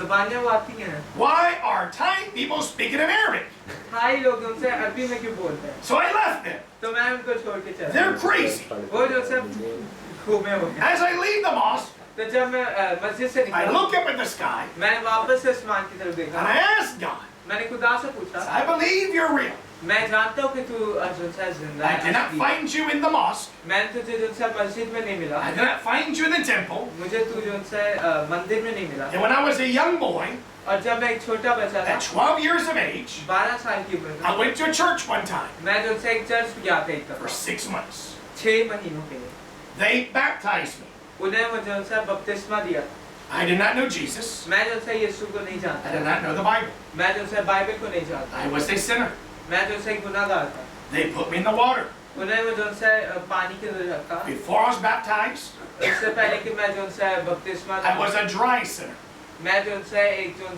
ज़बानें वो आती हैं। Why are Thai people speaking in Arabic? Thai लोग जो है अरबी में क्यों बोलते हैं? So I left them. तो मैं उनको छोड़ के चला। They're crazy. वो जो है घूमे हुए हैं। As I leave the mosque, तो जब मैं मस्जिद से I निकला, look up at the sky मैंने वापस से आसमान की तरफ and देखा, I ask God, मैंने खुदा से पूछा, I believe you're real. मैं जानता हूँ कि तू जो है जिंदा I did not है, find you in the mosque. मैंने तुझे जो है मस्जिद में नहीं मिला, I did not find you in the temple. मुझे तू जो है मंदिर में नहीं मिला। And when I was a young boy, और जब मैं एक छोटा बच्चा था, at 12 years of age, 12 साल की उम्र I में, went to a church one time मैं जो है एक चर्च गया था एक for दफा, 6 months. 6 महीनों के लिए। They baptized me. उन्हें मुझे उनसे बपतिस्मा दिया। I did not know Jesus. मैं जो है यीशु को नहीं I did जानता, not know the Bible. मैं जो है बाइबल को नहीं जानता, I was a sinner. मैं जो है गुनाहगार था। They put me in the water. उन्हें मुझे उनसे पानी के अंदर रखा, Before I was baptized, इससे पहले कि मैं जो है बपतिस्मा I was a dry sinner. मैं जो है एक जो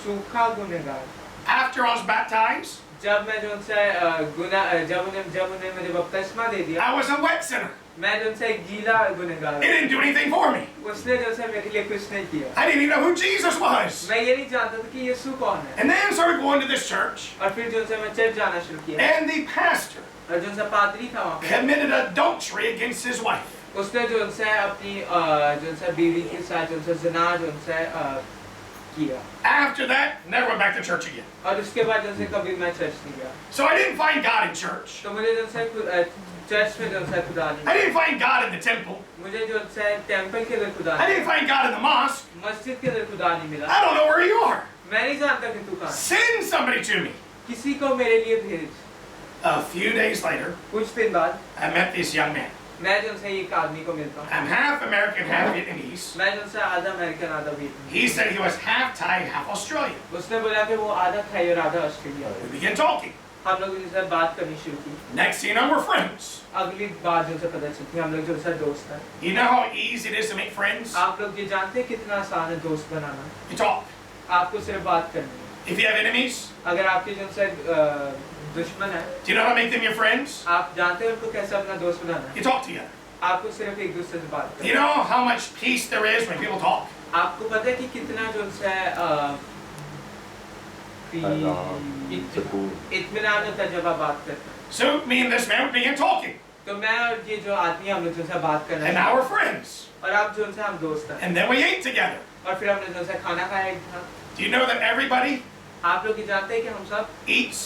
सूखा गुनहगार। After I was baptized, जब मैं जो है जब उन्हें मुझे बपतिस्मा दे दिया, I was a wet sinner. मैं जो है गीला गुनहगार। It didn't do anything for me. उसने जो है मेरे लिए कुछ नहीं किया। I didn't even know who Jesus was. मैं ये नहीं जानता था कि यीशु कौन है। And then I started going to this church, और फिर जो है मैं चर्च जाना शुरू किया, and the pastor और जो है पादरी था वहाँ पे, committed adultery against his wife. उसने जो है अपनी जो है बीवी के साथ जो है ज़िना जो है किया। After that, never went back to church again. और उसके बाद जो है कभी मैं चर्च नहीं गया। So I didn't find God in church. तो मुझे जो है चर्च में जो है खुदा नहीं I didn't find God in the temple. मुझे जो है टेम्पल के अंदर खुदा I didn't find God in the mosque. मस्जिद के अंदर खुदा नहीं मिला। I don't know where you are. मैं नहीं जानता कि तू कहाँ है। Send somebody to me. किसी को मेरे लिए भेज। A few days later, कुछ दिन बाद I met this young man. मैं जो उनसे एक आदमी को मिलता हूँ। I'm half American, half Vietnamese. मैं जो उनसे आधा अमेरिकन आधा वियतनामी। He said he was half Thai, half Australian. उसने बोला कि वो आधा थाई और आधा ऑस्ट्रेलिया। We began talking. हम लोग उनसे बात करनी शुरू की। Next thing you know, we're friends. अगली बात जो उनसे पता चलती हम लोग जो उनसे दोस्त हैं। You know how easy it is to make friends? आप लोग ये जानते हैं कितना आसान है दोस्त बनाना? You talk. आपको सिर्फ बात करनी है। If you have enemies, अगर आपके जो उनसे दुश्मन है, do you know how to make them your friends? आप जानते हैं उनको कैसे अपना दोस्त बनाना है? You talk together. आपको सिर्फ एक दूसरे से बात Do you करनी है। know how much peace there is when people talk? आपको पता है कि कितना जो उनसे सुकून। इत्मीनान होता है जब आप बात करते हैं। So me and this man began talking. तो मैं और ये जो आदमी हम लोग उनसे बात कर रहे And हैं now we're friends. और आप जो उनसे हम दोस्त हैं And then we ate together. और फिर हमने जो उनसे खाना खाया एक साथ। Do you know that everybody आप लोग ये जानते हैं कि हम सब eats?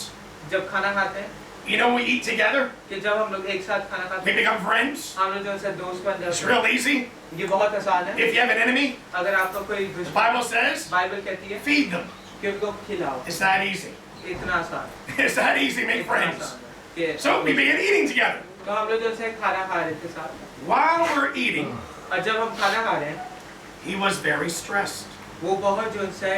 जब खाना खाते हैं You know we eat together? कि जब हम लोग एक साथ खाना खाते We हैं become friends. हम लोग जो उनसे दोस्त बन It's जाते हैं। real easy. ये बहुत आसान है। If you have an enemy, अगर आपका कोई the दुश्मन Bible says, बाइबल कहती है feed them. कि उनको खिलाओ। It's that easy. इतना आसान है। It's that easy to make इतना friends. आसान है कि- So we began eating together. तो हम लोग जो उनसे खाना खा रहे थे साथ While we're eating, और जब हम खाना खा रहे हैं he was very stressed. वो बहुत जो उनसे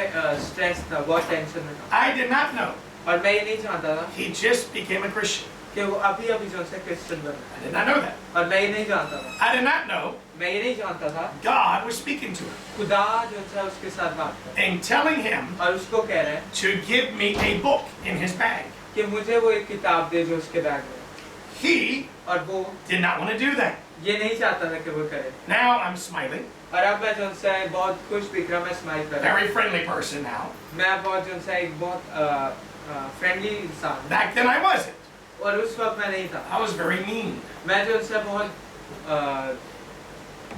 स्ट्रेस था बहुत टेंशन में था I did not know और मैं ये नहीं जानता था he just became a Christian. कि वो अभी अभी जो उनसे क्रिश्चियन बना I did not know that. और मैं ये नहीं जानता था I did not know मैं ये नहीं जानता था God was speaking to him खुदा जो उनसे उसके साथ बात कर and telling him और उसको कह रहे हैं to give me a book in his bag. कि मुझे वो एक किताब दे जो उसके बैग में He और वो did not want to do that. ये नहीं चाहता था कि वो करे Now I'm smiling, और अब मैं जो उनसे बहुत खुश दिख रहा मैं स्माइल कर रहा very friendly person now. हूँ मैं बहुत जो उनसे एक बहुत फ्रेंडली इंसान हूँ। Back then I wasn't. और उस वक्त मैं नहीं था I was very mean. मैं जो उनसे बहुत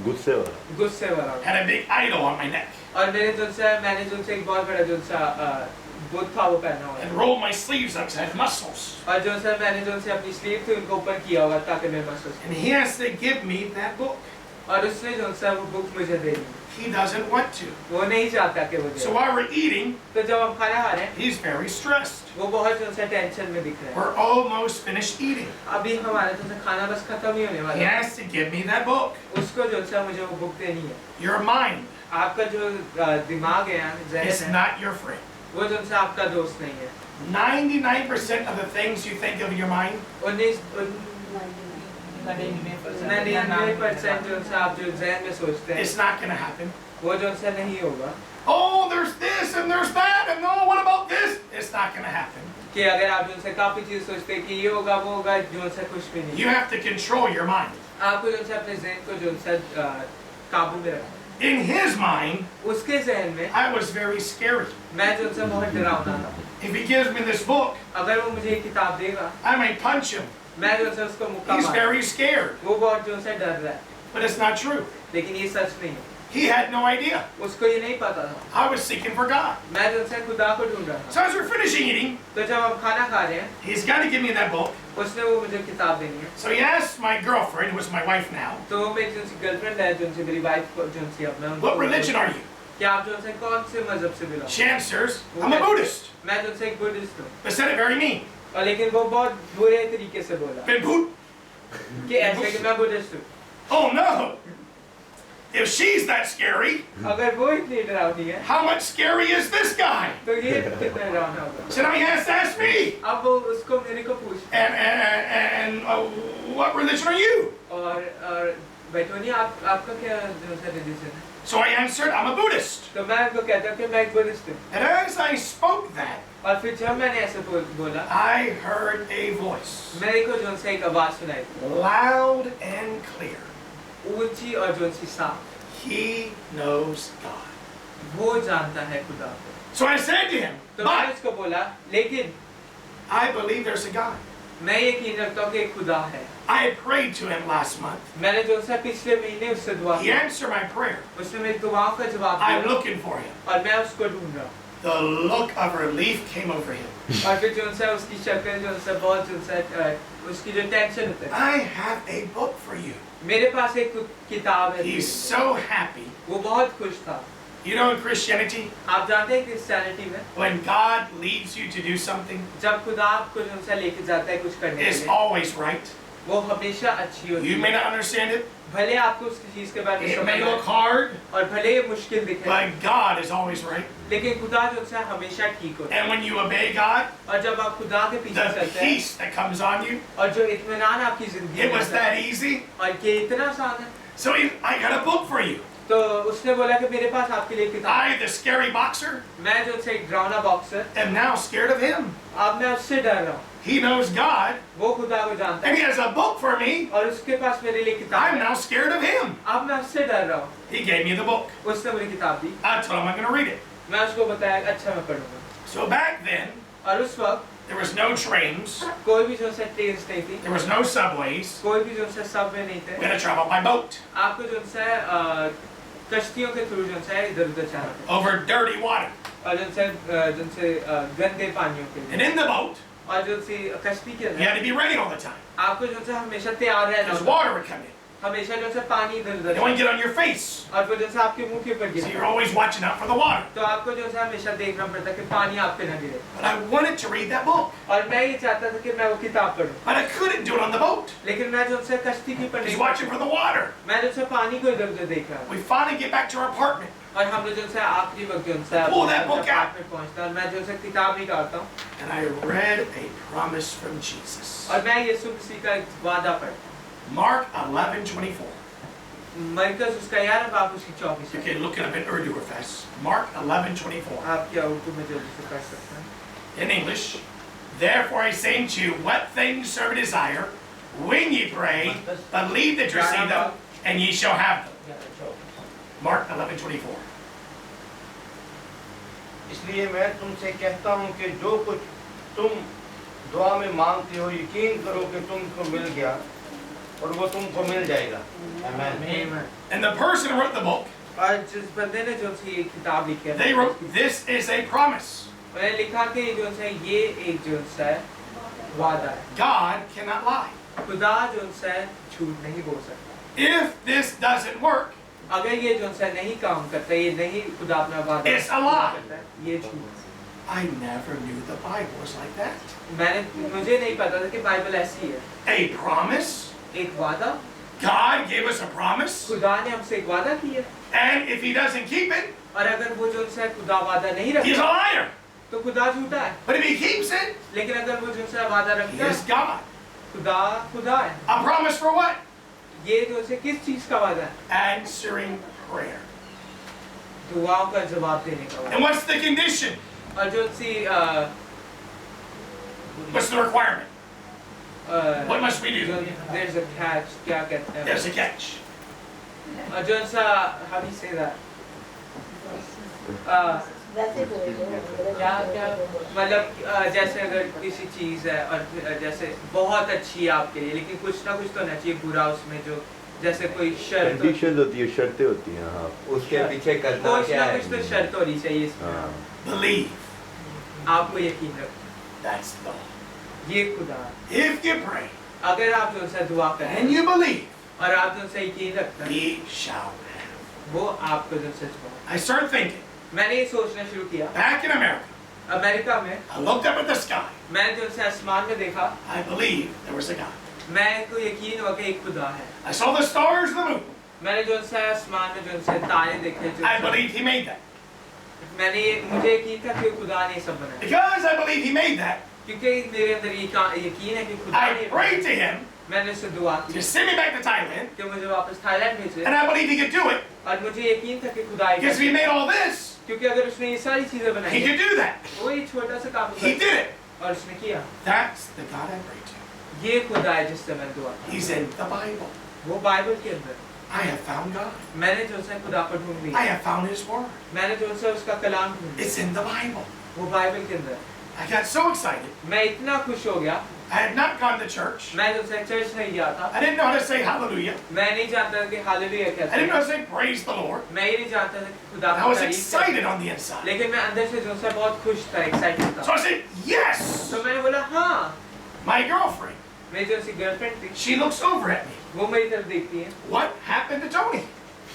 गुस्से वाला। गुस्से वाला हूँ Had a big idol on my neck और मैंने जो उनसे एक बहुत बड़ा जो उनसा बुत था वो पहना हुआ है and rolled my sleeves up so I had muscles. और जो उनसे मैंने जो उनसे अपनी स्लीव थी उनको ऊपर किया होगा ताकि मैं महसूस And he has to give me that book. और उसने जो उनसे वो बुक मुझे दे दी He doesn't want to. वो नहीं चाहता कि वो So दे while we're eating, तो जब हम खाना खा रहे हैं he's very stressed. वो बहुत जो उनसे टेंशन में दिख रहे हैं We're almost finished eating. अभी हमारे तो उनसे खाना बस खत्म ही होने He वाला है has to give me that book. उसको जो उनसे मुझे वो बुक देनी है Your mind आपका जो दिमाग है is जहन है not your friend. वो जो उनसे आपका दोस्त नहीं है 99% of the things you think of in your mind 99% जो उनसे आप जो जहन में सोचते हैं it's not going to happen. वो जो उनसे नहीं होगा Oh, there's this and there's that and oh, what about this? It's not going to happen. कि अगर आप जो उनसे काफी चीज सोचते हैं कि ये होगा वो होगा जो उनसे कुछ भी नहीं You have to control your mind. आपको जो उनसे अपने जहन को जो उनसे काबू में रखना In his mind, उसके जहन में I was very scary. मैं जो उनसे बहुत डरावना था If he gives me this book, अगर वो मुझे एक किताब देगा I may punch him. मैं जो उनसे उसको मुक्का He's मार very scared. वो बहुत जो उनसे डर रहा है But it's not true. लेकिन ये सच नहीं है He had no idea. उसको ये नहीं पता था I was seeking for God. मैं जो उनसे खुदा को ढूंढ रहा था So as we're finishing eating, तो जब हम खाना खा रहे हैं he's got to give me that book. उसने वो मुझे किताब देनी है So he asked my girlfriend, who is my wife now, तो वो मेरी जो उनकी गर्लफ्रेंड है जो उनसे मेरी वाइफ को जो उनसे अपना what religion are you? कि आप जो उनसे कौन से मजहब से belong She answers, I'm a Buddhist. मैं जो उनसे एक बुद्धिस्ट हूँ But said it very mean. और लेकिन वो बहुत बुरे तरीके से बोला Been Buddha? कि ऐसे कि मैं बुद्धिस्ट हूँ Oh no! If she's that scary, अगर वो इतनी डरावनी है how much scary is this guy? तो ये कितना डरावना होगा So now he has to ask me. अब वो उसको मेरे को पूछ And what religion are you? और बैठोनी आपका क्या जो सा रिलीजन है So I answered, I'm a Buddhist. तो मैं उनको कहता हूँ कि मैं एक बुद्धिस्ट हूँ And as I spoke that, और फिर जब मैंने ऐसे बोला I heard a voice, मेरे को जो उनसे एक आवाज सुनाई loud and clear. ऊंची और जो उनसी साफ He knows God. वो जानता है खुदा को So I said to him, तो मैंने but उसको बोला लेकिन I believe there's a God. मैं यकीन रखता हूँ कि एक खुदा है I prayed to him last month. मैंने जो उनसे पिछले महीने उससे दुआ He की answered my prayer. उसने मेरी दुआओं का जवाब I'm दिया looking for him. और मैं उसको ढूंढ रहा हूँ The look of relief came over him. और फिर जो उनसे उसकी शक्ल जो उनसे बहुत जो उनसे उसकी जो टेंशन होती है I have a book for you. मेरे पास एक किताब है He's so happy. वो बहुत खुश था You know, in Christianity, आप जानते हैं क्रिश्चियनिटी में when God leads you to do something, जब खुदा आपको जो सा लेके जाता है कुछ करने के it's लिए always right. वो हमेशा अच्छी होती You may है not understand it. भले आपको उस चीज के बारे में It समझ may ना look आए, hard, और भले ये मुश्किल दिखे but God is always right. लेकिन खुदा जो सा हमेशा ठीक होता है And when you obey God, और जब आप खुदा के पीछे the चलते हैं peace that comes on you, और जो इत्मीनान आपकी जिंदगी it में was आता है, that easy. और ये इतना आसान है So I got a book for you. तो उसने बोला कि मेरे पास आपके लिए किताब I, the scary boxer, मैं जो से एक डरावना boxer am now scared of him. अब मैं उससे डर रहा हूँ He knows God, वो खुदा को जानता and he है has a book for me. और उसके पास मेरे लिए किताब I'm है now scared of him. अब मैं उससे डर रहा हूँ He gave me the book. उसने मुझे किताब दी I told him I'm going to read it. मैं उसको बताया अच्छा मैं पढ़ूंगा So back then, और उस वक्त there was no trains, कोई भी जो सा ट्रेन नहीं थी there was no subways. कोई भी जो सा सबवे नहीं We थे had to travel by boat आपको जो सा कश्तियों के थ्रू जो सा इधर उधर जाना था over dirty water. और जो से गंदे पानियों के And लिए in the boat, और जो सी कश्ती के you अंदर had to be ready all the time आपको जो सा हमेशा तैयार रहना because होता water would come in. हमेशा जो सा पानी इधर You उधर don't want to get on your face, और फिर जैसे आपके मुंह के ऊपर so गिरे you're always watching out for the water. तो आपको जो है हमेशा देखना पड़ता कि पानी आप पे ना गिरे But I wanted to read that book, और मैं ये चाहता था कि मैं वो किताब पढूं but I couldn't do it on the boat. लेकिन मैं जो है कश्ती के ऊपर He's नहीं watching for the water. मैं जो है पानी को इधर उधर देख रहा हूँ We finally get back to our apartment, और हम लोग जो है आखिरी वक्त जो है Pull that book out. में पहुंचता और मैं जो है किताब निकालता हूँ and I read a promise from Jesus. और मैं यीशु मसीह का एक वादा पढ़ता Mark 11:24. हूँ मरकज उसका 11 बाब उसकी 24 Okay, look it up in Urdu or fast. Mark 11:24. आप क्या उर्दू में जल्दी से पढ़ सकते हैं In English, therefore I say to you, what things soever desire, when ye pray, believe that you receive them, and ye shall have them. Mark 11:24. इसलिए मैं तुमसे कहता हूँ कि जो कुछ तुम दुआ में मांगते हो यकीन करो कि तुमको मिल गया और वो तुमको मिल जाएगा आमीन Amen. And the person who wrote the book, और जिस बंदे ने जो सी एक किताब लिखी है they wrote, this is a promise. उन्होंने लिखा कि जो है ये एक जो है वादा है God cannot lie. खुदा जो है झूठ नहीं बोल सकता If this doesn't work, अगर ये जो है नहीं काम करता ये नहीं खुदा अपना वादा It's a पूरा lie. करता है ये झूठ है। I never knew the Bible was like that. मुझे नहीं पता था कि बाइबल ऐसी है A promise? एक वादा God gave us a promise, खुदा ने हमसे एक वादा किया and if he doesn't keep it, और अगर वो जो है खुदा वादा नहीं he's a रखता liar. तो खुदा झूठा है But if he keeps it, लेकिन अगर वो जो है वादा he रखता is है God. खुदा खुदा है A promise for what? ये जो है किस चीज का वादा है Answering prayer. दुआओं का जवाब देने का वादा And what's the condition? और जो सी What's the requirement? What must we do? there's a catch क्या कहते हैं There's a catch. और जो सा how do you say that वैसे बोल दो क्या क्या मतलब जैसे अगर किसी चीज है और जैसे बहुत अच्छी है आपके लिए लेकिन कुछ ना कुछ तो होना चाहिए बुरा उसमें जो जैसे कोई शर्त कंडीशंस होती है, शर्तें होती हैं। हाँ, उसके पीछे करना कुछ क्या ना है? कुछ तो शर्त होनी चाहिए इसमें हाँ, Believe. आपको यकीन रखो That's the. ये खुदा है। If you pray अगर आप जो है दुआ and करें you believe, और आप जो है यकीन रखते हैं ye shall have. वो आपको जो सच पाओ I started thinking. मैंने ये सोचना शुरू किया Back in America, अमेरिका में I looked up at the sky. मैं जो है आसमान में देखा I believe there was a God. मैं को यकीन हुआ कि एक खुदा है I saw the stars, the moon. मैंने जो है आसमान में जो है तारे देखे जो I believe He made that. मैंने मुझे यकीन था कि खुदा ने सब बनाया Because I believe He made that, क्योंकि मेरे अंदर ये यकीन है कि खुदा I ने prayed to Him मैंने उससे दुआ की to send me back to Thailand, कि मुझे वापस थाईलैंड भेजे and I believe He could do it. और मुझे यकीन था कि खुदा Because if He made all this, क्योंकि अगर उसने ये सारी चीजें बनाई He could do that. वो ये छोटा सा काम He कर did it. और उसने किया That's the God I pray to. ये खुदा है जिससे मैं दुआ की। He's in the Bible. वो बाइबल के अंदर I have found God. मैंने जो है खुदा को ढूंढ I लिया have found His Word. मैंने जो है उसका कलाम ढूंढ लिया It's in the Bible. वो बाइबल के अंदर I got so excited. मैं इतना खुश हो गया I had not gone to church. मैं जो है चर्च नहीं गया था I didn't know how to say hallelujah. मैं नहीं जानता था कि हालेलुया क्या I didn't know था how to say praise the Lord. मैं ये नहीं जानता था कि खुदा I की was तारीफ कैसे excited on the inside. लेकिन मैं अंदर से जो है बहुत खुश था एक्साइटेड So था I said, yes. तो मैंने बोला हाँ My girlfriend, मेरी जो सी गर्लफ्रेंड थी she looks over at me. वो मेरी तरफ देखती है What happened to Tony?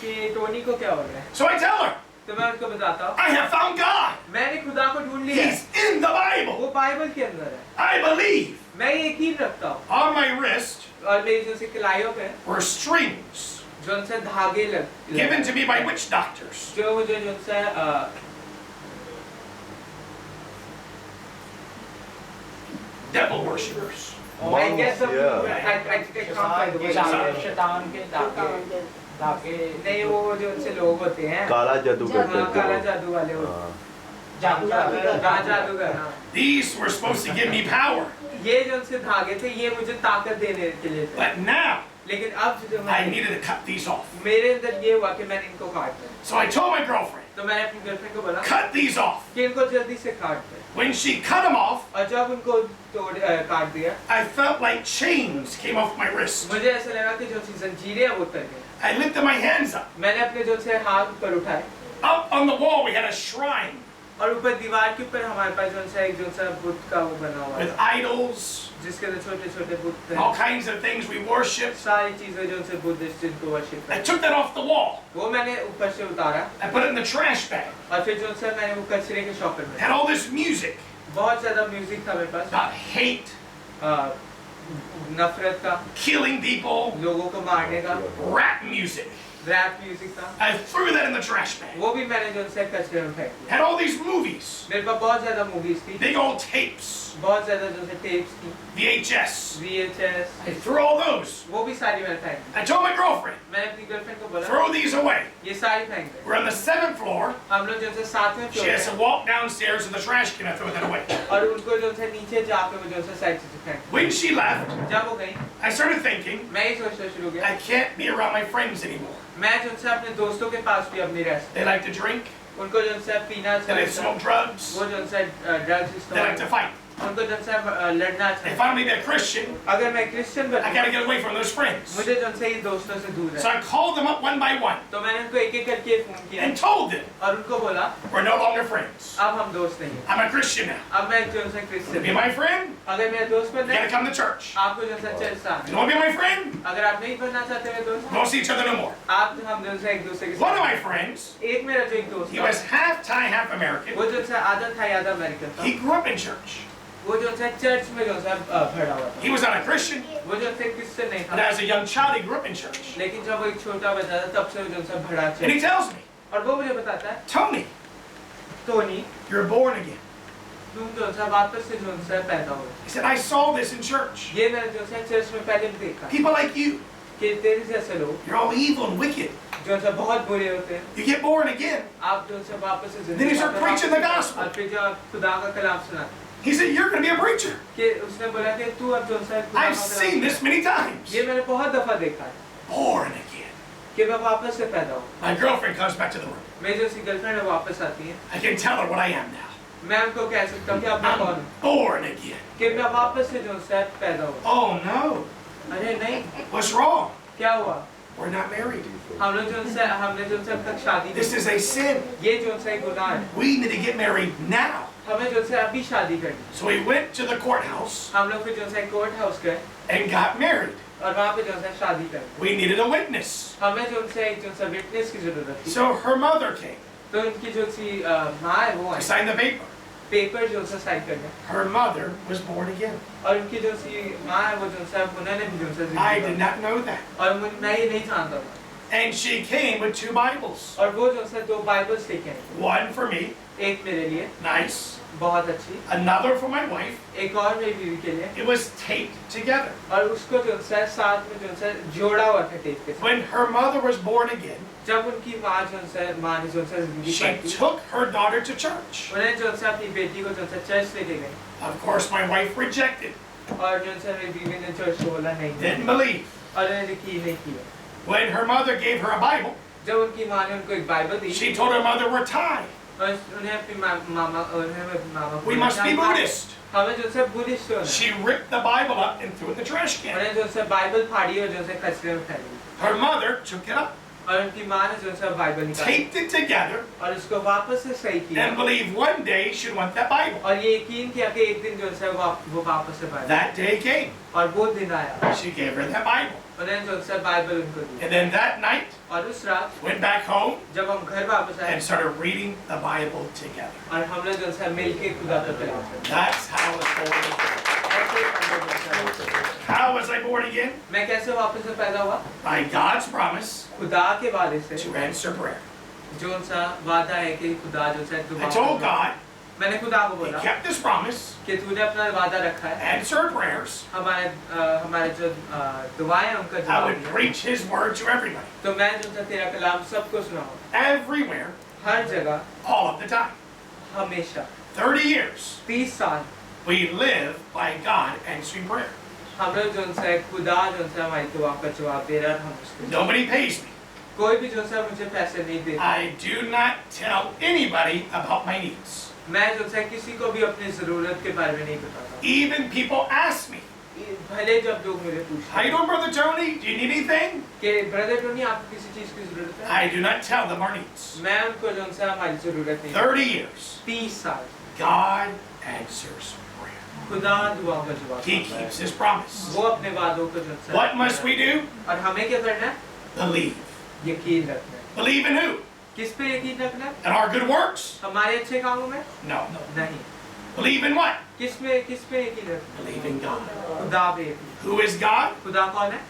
कि टोनी को क्या हो गया है So I tell her, तो मैं उनको बताता हूँ I have found God. मैंने खुदा को ढूंढ लिया है। He's in the Bible. वो बाइबल के अंदर है। I believe. मैं यकीन रखता हूँ। On my wrist और मेरी जो सी कलाइयों पे were strings जो उनसे धागे लग given to me by witch doctors. जो मुझे जो उनसे Devil worshippers. I guess some Yeah. I can't find the word. शैतान के धागे धागे नहीं वो जो उनसे लोग होते हैं काला जादूगर हाँ करते काला हो। जादू वाले होते हाँ। हैं हाँ जादूगर हाँ These were supposed to give me power. ये जो उनसे धागे थे ये मुझे ताकत देने के लिए थे But now लेकिन अब जो I मैं needed to cut these off. मेरे अंदर ये हुआ कि मैंने इनको काट दिया So I told my girlfriend, तो मैंने अपनी गर्लफ्रेंड को बोला cut these off. कि इनको जल्दी से काट दे When she cut them off, और जब उनको काट दिया I felt like chains came off my wrist. मुझे ऐसा लगा कि जो सी जंजीरें हैं वो उतर गई I lifted my hands up. मैंने अपने जो से हाथ ऊपर उठाए Up on the wall, we had a shrine और ऊपर दीवार के ऊपर हमारे पास जो सा एक जो सा बुद्ध का वो बना हुआ है with idols, जिसके अंदर छोटे छोटे बुद्ध थे all kinds of things we worship. सारी चीजें जो से बुद्धिस्ट जिनको वर्शिप I करते took that off the wall. वो मैंने ऊपर से उतारा I put it in the trash bag. और फिर जो से मैंने वो कचरे के शॉपर में Had all this music बहुत ज्यादा म्यूजिक था मेरे पास about hate, नफरत का killing people, लोगों को मारने का rap music. रैप म्यूजिक था I threw that in the trash bag. वो भी मैंने जो से कचरे में फेंक दिया Had all these movies, मेरे पास बहुत ज्यादा मूवीज थी big old tapes, बहुत ज्यादा जो से टेप्स थी VHS. VHS I threw all those. वो भी सारी मैंने फेंक दी I told my girlfriend, मैंने अपनी गर्लफ्रेंड को बोला throw these away. ये सारी फेंक दे We're on the 7th floor. हम लोग जो से सातवें She floor has to walk downstairs to the trash can and throw that away. और उनको जो से नीचे जाके वो जो से साइड से फेंक When she left, दिया। जब वो गई I started thinking, मैं ही सोचना शुरू किया I can't be around my friends anymore. मैं जो से अपने दोस्तों के पास भी अपनी रह They like to drink, उनको जो से पीना they like to अच्छा smoke drugs, वो जो से ड्रग्स they like to इस्तेमाल fight. उनको जो से लड़ना अच्छा If I'm going to be a Christian, अगर मैं क्रिश्चियन I बन got to get away from those friends. मुझे जो से ये दोस्तों से दूर So है I called them up one by one तो मैंने उनको एक एक करके फोन किया and told them, और उनको बोला we're no longer friends. अब हम दोस्त नहीं हैं I'm a Christian now. अब मैं जो से To क्रिश्चियन be हूँ। my friend, अगर मेरे दोस्त you बनना got है to come to church. आपको जो से चर्च से You आना want to be my friend? है। अगर आप नहीं बनना चाहते मेरे दोस्त We won't see each other no more. आप हम जो से एक दूसरे के One of साथ my friends, एक मेरा जो एक दोस्त he था was half Thai, half American. वो जो से आधा था या आधा अमेरिकन था He grew up in church. वो जो से चर्च में जो से भरा हुआ था He was not a Christian, वो जो से क्रिश्चियन नहीं but था as a young child, he grew up in church. लेकिन जब वो एक छोटा बच्चा था तब से वो जो से भरा And he church tells me, और वो मुझे बताता है Tony, Tony you're born again. तुम जो से वापस से जो से पैदा हुए He said, I saw this in church. ये मैंने जो से चर्च में पहले भी देखा People like you, कि तेरे जैसे लोग you're all evil and wicked. जो से बहुत बुरे होते हैं You get born again. आप जो से वापस से Then he started पाते हैं, preaching the gospel. और फिर जब खुदा का कलाम सुना He said, you're going to be a preacher. कि उसने बोला कि तू अब जो से खुदा I've का seen Kalam this many times. ये मैंने बहुत दफा देखा है Born again. कि मैं वापस से पैदा हूँ My girlfriend comes back to the room. मेरी जो सी गर्लफ्रेंड है वापस आती है I can tell her what I am now. मैं उनको कह सकता हूँ कि अब मैं कौन I'm हूँ born again. कि मैं वापस से जो से पैदा हूँ Oh no. अरे नहीं What's wrong? क्या हुआ We're not married. हमने जो से अब तक शादी This नहीं is a sin. की। ये जो से गुनाह है We need to get married now. हमें जो से अभी शादी करनी So we went to the courthouse हम लोग फिर जो से कोर्ट हाउस गए and got married. और वहाँ पे जो से शादी कर We needed a witness. हमें जो से एक जो से विटनेस की जरूरत थी So her mother came तो उनकी जो सी माँ है वो to I sign the paper. Paper जो से साइन करने Her mother was born again. और उनकी जो सी माँ है वो जो से उन्होंने भी जो से I जिंदगी did not know that. और मैं ये नहीं जानता था And she came with 2 Bibles. और वो जो से 2 बाइबल्स लेके आई One for me, एक मेरे लिए nice. बहुत अच्छी Another for my wife. एक और मेरी बीवी के लिए It was taped together. और उसको जो से साथ में जो से जोड़ा हुआ था टेप के साथ When her mother was born again, जब उनकी माँ ने जो से जिंदगी she पाई थी took her daughter to church. उन्हें जो से अपनी बेटी को जो से चर्च लेके गए Of course, my wife rejected, और जो से मेरी बीवी ने चर्च को बोला नहीं didn't believe. और उन्होंने यकीन नहीं किया When her mother gave her a Bible, जब उनकी माँ ने उनको एक Bible the she told her mother, we're Thai. और उन्हें अपनी मामा We must be Buddhist. हमें जो से बुद्धिस्ट होना है। She ripped the Bible up and threw it in the trash can. उन्हें जो से बाइबल फाड़ी और जो से कचरे में फैली Her mother took it up. और उनकी माँ ने जो सा बाइबल निकाली taped it together, और उसको वापस से सही किया and believed one day she'd want that Bible. और ये यकीन किया कि एक दिन जो सा वो वापस से बाइबल That day came. और वो दिन आया She gave her that Bible. उन्होंने जो सा बाइबल उनको दी And then that night, और उस रात went back home जब हम घर वापस आए and started reading the Bible together. और हम लोग जो सा मिलके खुदा को कलाम That's how it's born again. How was I born again? मैं कैसे वापस से पैदा हुआ By God's promise खुदा के वादे से to answer prayer. जो सा वादा है कि खुदा जो सा I told God, मैंने खुदा को He बोला kept His promise, कि तूने अपना वादा रखा है answer our prayers. हमारे जो दुआएं हैं उनका I जवाब would दिया preach His word to everybody, तो मैं जो सा तेरा कलाम सबको सुनाऊंगा everywhere, हर जगह all of the time. हमेशा 30 years, 30 साल we live by God answering prayer. हम लोग जो सा खुदा जो सा हमारी दुआ का जवाब दे रहा है हम उसको Nobody pays me. कोई भी जो सा मुझे पैसे नहीं देता I do not tell anybody about my needs. मैं जो सा किसी को भी अपनी जरूरत के बारे में नहीं बताता Even people ask me, भले जब लोग मुझे पूछते how you doing, Brother Tony? Do you need anything? कि ब्रदर टोनी आपको किसी चीज की जरूरत है I do not tell them our needs. मैं उनको जो सा हमारी जरूरत नहीं 30 years, 30 साल God answers prayer. खुदा दुआ का जवाब He देता है। keeps His promise. वो अपने वादों को जो सा What must we do? और हमें क्या करना है Believe. यकीन रखना है Believe in who? किस पे यकीन रखना है In our good works? हमारे अच्छे कामों में No. नहीं Believe in what? किस पे यकीन रखना Believe in God. है खुदा पे यकीन Who is God? खुदा कौन है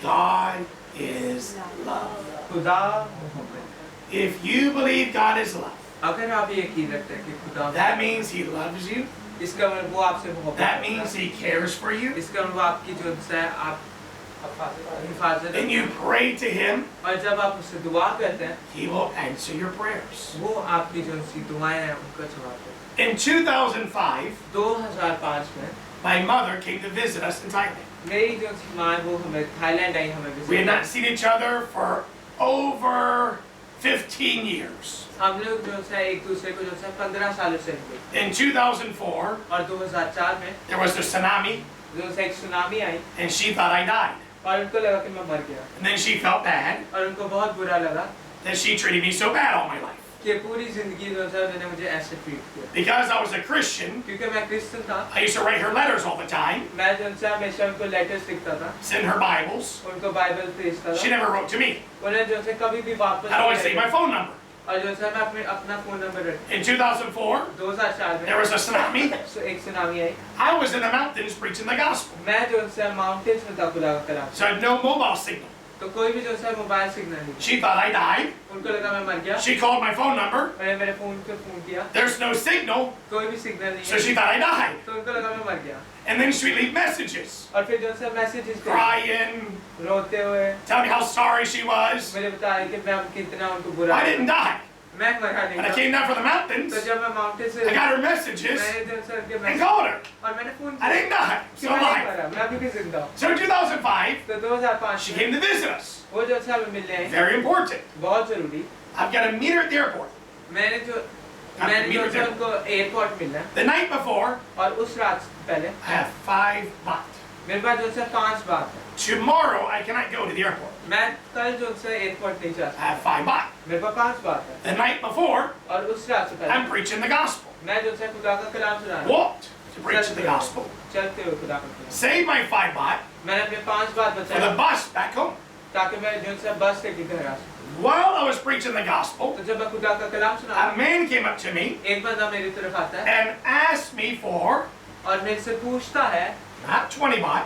God is love. खुदा मोहब्बत है। If you believe God is love, अगर आप ये यकीन रखते हैं कि खुदा that means He loves you. इसका मतलब वो आपसे मोहब्बत That करता means है। He cares for you. इसका मतलब वो आपकी जो है आप हिफाजत Then you pray to Him, और जब आप उससे दुआ करते हैं He will answer your prayers. वो आपकी जो सी दुआएं हैं उनका जवाब देते In 2005, हैं 2005 में my mother came to visit us in Thailand. मेरी जो सी माँ है वो हमें थाईलैंड आई हमें We had visit not seen each other for over 15 years. हम लोग जो है एक दूसरे को जो है 15 सालों से मिले In 2004, और 2004 में there was a tsunami, जो है एक tsunami I and she thought I died. और उनको लगा कि मैं मर गया And then she felt bad और उनको बहुत बुरा लगा that she treated me so bad all my life. कि पूरी जिंदगी जो है उन्होंने मुझे ऐसे ट्रीट किया Because I was a Christian, क्योंकि मैं क्रिश्चियन था I used to write her letters all the time, मैं जो है हमेशा उनको लेटर्स लिखता था send her Bibles. उनको बाइबल भेजता She था never wrote to me. उन्हें जो है कभी भी वापस I'd always say my phone number. और जो है मैं अपना फोन नंबर रख In 2004, 2004 there में was a tsunami. एक tsunami I I was in the mountains preaching the gospel. मैं जो है माउंटेन्स में था खुदा का कलाम So I had no mobile signal. तो कोई भी जो है मोबाइल सिग्नल नहीं She thought I died. उनको लगा मैं मर गया She called my phone number. मैंने मेरे फोन पे फोन किया There's no signal. कोई भी सिग्नल नहीं So she है thought I died. तो उनको लगा मैं मर गया And then she would leave messages, और फिर जो है मैसेजेस crying, रोते हुए telling me how sorry she was. मुझे बता रहे कि मैं कितना उनको बुरा I didn't die. मैं मरा नहीं And I था came down from the mountains. तो जब मैं माउंटेन से I got her messages मैंने जो है उनके and मैसेज called her. और मैंने फोन I didn't die. कि Still मैं नहीं alive. मरा मैं अभी भी जिंदा हूँ So in 2005, तो 2005 she में came to visit us. वो जो है हमें मिलने आए Very important. बहुत जरूरी I've got to meet her at the airport. मैंने जो Got to meet her है there. उनको एयरपोर्ट मिलना The night before, और उस रात से पहले I have 5 baht. मेरे पास जो है 5 बात है Tomorrow, I cannot go to the airport. मैं कल जो है एयरपोर्ट नहीं जा I have 5 baht. मेरे पास 5 बात है The night before, और उस रात से पहले I'm preaching the gospel. मैं जो है खुदा का कलाम सुना रहा हूँ Walked to preach the gospel. चलते हुए खुदा का कलाम Saved my 5 baht मैंने अपने 5 बात for बचाए the bus back home. ताकि मैं जो है बस से घर आ सकूं While I was preaching the gospel, तो जब मैं खुदा का कलाम सुना रहा a man came up to me हूँ, एक बंदा मेरी तरफ आता है and asked me for और मेरे से पूछता है not 20 baht,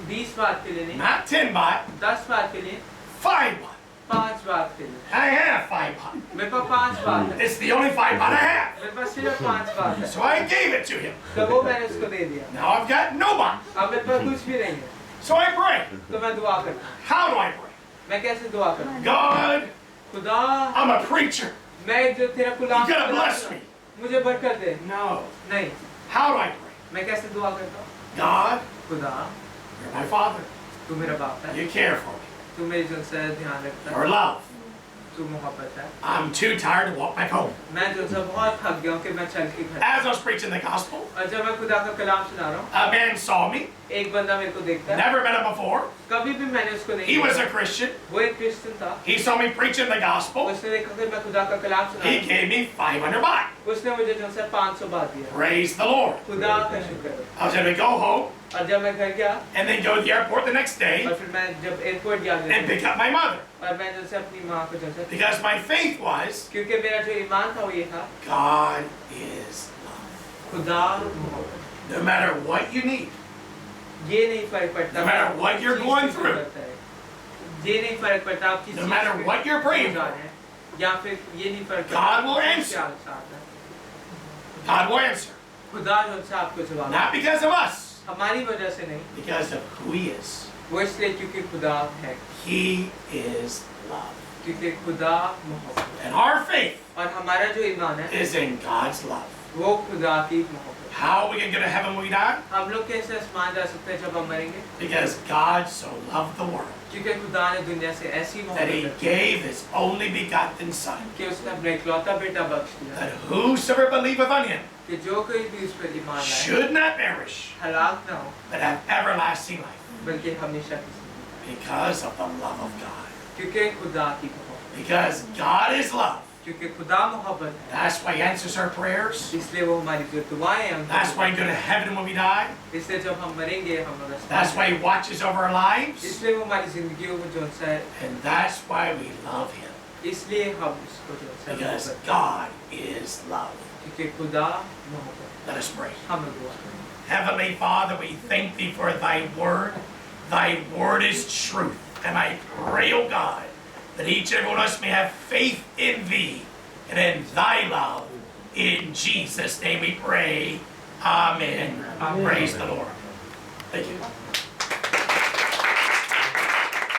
20 बात के लिए नहीं not 10 baht, 10 बात के लिए 5 baht. 5 बात के लिए I have 5 baht. मेरे पास 5 बात है It's the only 5 baht I have. मेरे पास सिर्फ 5 बात है So I gave it to him. तो वो मैंने उसको दे दिया Now I've got no baht. अब मेरे पास कुछ भी नहीं है So I pray. तो मैं दुआ करता हूँ How do I pray? मैं कैसे दुआ करूँ God, खुदा I'm a preacher. मैं जो तेरा गुलाम You gotta bless me. मुझे बरकत दे No. नहीं How do I pray? मैं कैसे दुआ करता हूँ God, खुदा you're my father. तू मेरा बाप है You care for me. तू मेरी जो है ध्यान रखता Your है love. तू मोहब्बत है। I'm too tired to walk back home. मैं जो सा बहुत थक गया हूँ कि मैं चल के घर। As I was preaching the gospel, और जब मैं खुदा का कलाम सुना रहा हूँ, a man saw me, एक बंदा मेरे को देखता है। never met him before. कभी भी मैंने उसको नहीं He was देखा। a Christian. वो एक क्रिश्चियन था। He saw me preaching the gospel. उसने देखा कि मैं खुदा का कलाम सुना He रहा gave me 500 baht. हूँ। उसने मुझे जो सा 500 बात दिया। Praise the Lord. खुदा का शुक्र। I was able to go home और जब मैं घर गया and then go to the airport the next day और फिर मैं जब एयरपोर्ट गया and pick up my mother. और मैं जो से अपनी माँ को जो से Because my faith was, क्योंकि मेरा जो ईमान था वो ये था God is love. खुदा मोहब्बत। No matter what you need, ये नहीं फर्क पड़ता No matter what you're cheese going की through. ज़रूरत है। ये नहीं फर्क पड़ता आप किस No चीज़ matter पे what you're praying जा रहे हैं या फिर ये नहीं फर्क पड़ता God will आप answer. क्या चाहते हैं। God will answer. खुदा जो से आपको जवाब Not because of us, हमारी वजह से नहीं, because of who He is. वो इसलिए क्योंकि खुदा है, He is love. क्योंकि खुदा मोहब्बत है। And our faith और हमारा जो ईमान है is in God's love. वो खुदा की मोहब्बत है। How are we going to go to heaven when we die? हम लोग कैसे आसमान जा सकते हैं जब हम मरेंगे? Because God so loved the world क्योंकि खुदा ने दुनिया से ऐसी that मोहब्बत He की gave His only begotten Son, कि उसने अपना इकलौता बेटा बख्श दिया that whosoever believeth on Him कि जो कोई भी उस पर ईमान लाए should not perish, हलाक ना हो but have everlasting life. बल्कि हमेशा की जिंदगी Because of the love of God. पाए। क्योंकि खुदा की मोहब्बत, Because God is love. क्योंकि खुदा मोहब्बत है, That's why He answers our prayers. इसलिए वो हमारी जो दुआएं हैं That's उनको why we go to heaven when we die. इसलिए जब हम मरेंगे हम लोग That's आसमान why He watches over our lives. इसलिए वो हमारी जिंदगियों को जो सा है And that's why we love Him. इसलिए हम उसको जो सा Because मोहब्बत God is love. करते हैं। क्योंकि खुदा मोहब्बत है। Let us pray. हम लोग दुआ करें। Heavenly Father, we thank Thee for Thy word. Thy word is truth. And I pray, O God, that each and every one of us may have faith in Thee and in Thy love. In Jesus' name we pray. Amen. Amen. Praise the Lord. Thank you.